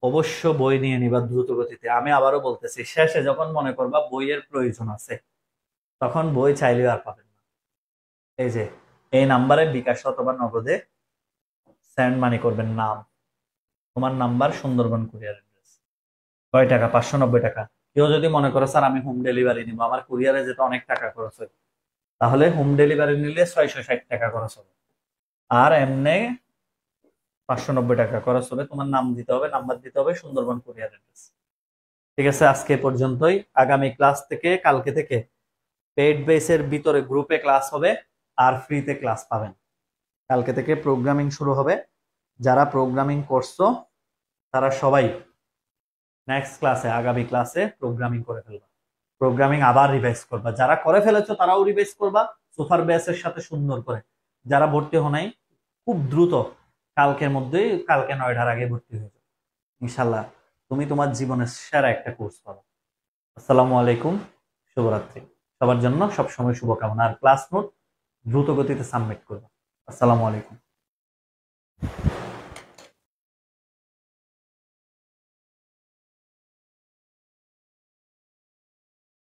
Speaker 1: অবশ্য বই নিয়ে নিবা দ্রুত গতিতে। আমি আবারও বলতেছি, শেষে যখন মনে করবা বইয়ের প্রয়োজন আছে, তখন বই চাইলেও আর পাবেন না। এই যে, এই নাম্বারে বিকাশ অথবা নগদে সেন্ড মানি করবেন, নাম, তোমার নাম্বার, সুন্দরবন কুরিয়ার অ্যাড্রেস। কয় টাকা? 590 টাকা। কেউ যদি মনে করো স্যার আমি হোম ডেলিভারি নিবো, আমার কুরিয়ারে যেতে অনেক টাকা খরচ হয়, তাহলে হোম ডেলিভারি নিলে 660 টাকা খরচ হবে। আর এমনি 590 টাকা খরচ হবে। তোমার নাম দিতে হবে, নাম্বার দিতে হবে, সুন্দরবন কুরিয়ার অ্যাড্রেস। ঠিক আছে, আজকে এ পর্যন্তই। আগামী ক্লাস থেকে, কালকে থেকে পেইড বেসের ভিতরে গ্রুপে ক্লাস হবে, আর ফ্রিতে ক্লাস পাবেন। কালকে থেকে প্রোগ্রামিং শুরু হবে। যারা প্রোগ্রামিং করছো তারা সবাই নেক্সট ক্লাসে, আগামী ক্লাসে প্রোগ্রামিং করে ফেলবা। প্রোগ্রামিং আবার রিভাইজ করবা। যারা করে ফেলেছো তারাও রিভাইজ করবা সুপার বেসের সাথে সুন্দর করে। যারা ভর্তি হো নাই, খুব দ্রুত কালকের মধ্যেই, কালকে 9টার আগে ভর্তি হয়ে যাবে ইনশাল্লাহ। তুমি তোমার জীবনের সেরা একটা কোর্স পাবে। আসসালামু আলাইকুম, শুভরাত্রি। সবার জন্য সবসময় শুভকামনা। আর ক্লাস নোট দ্রুত গতিতে সাবমিট করবে। আসসালামু আলাইকুম।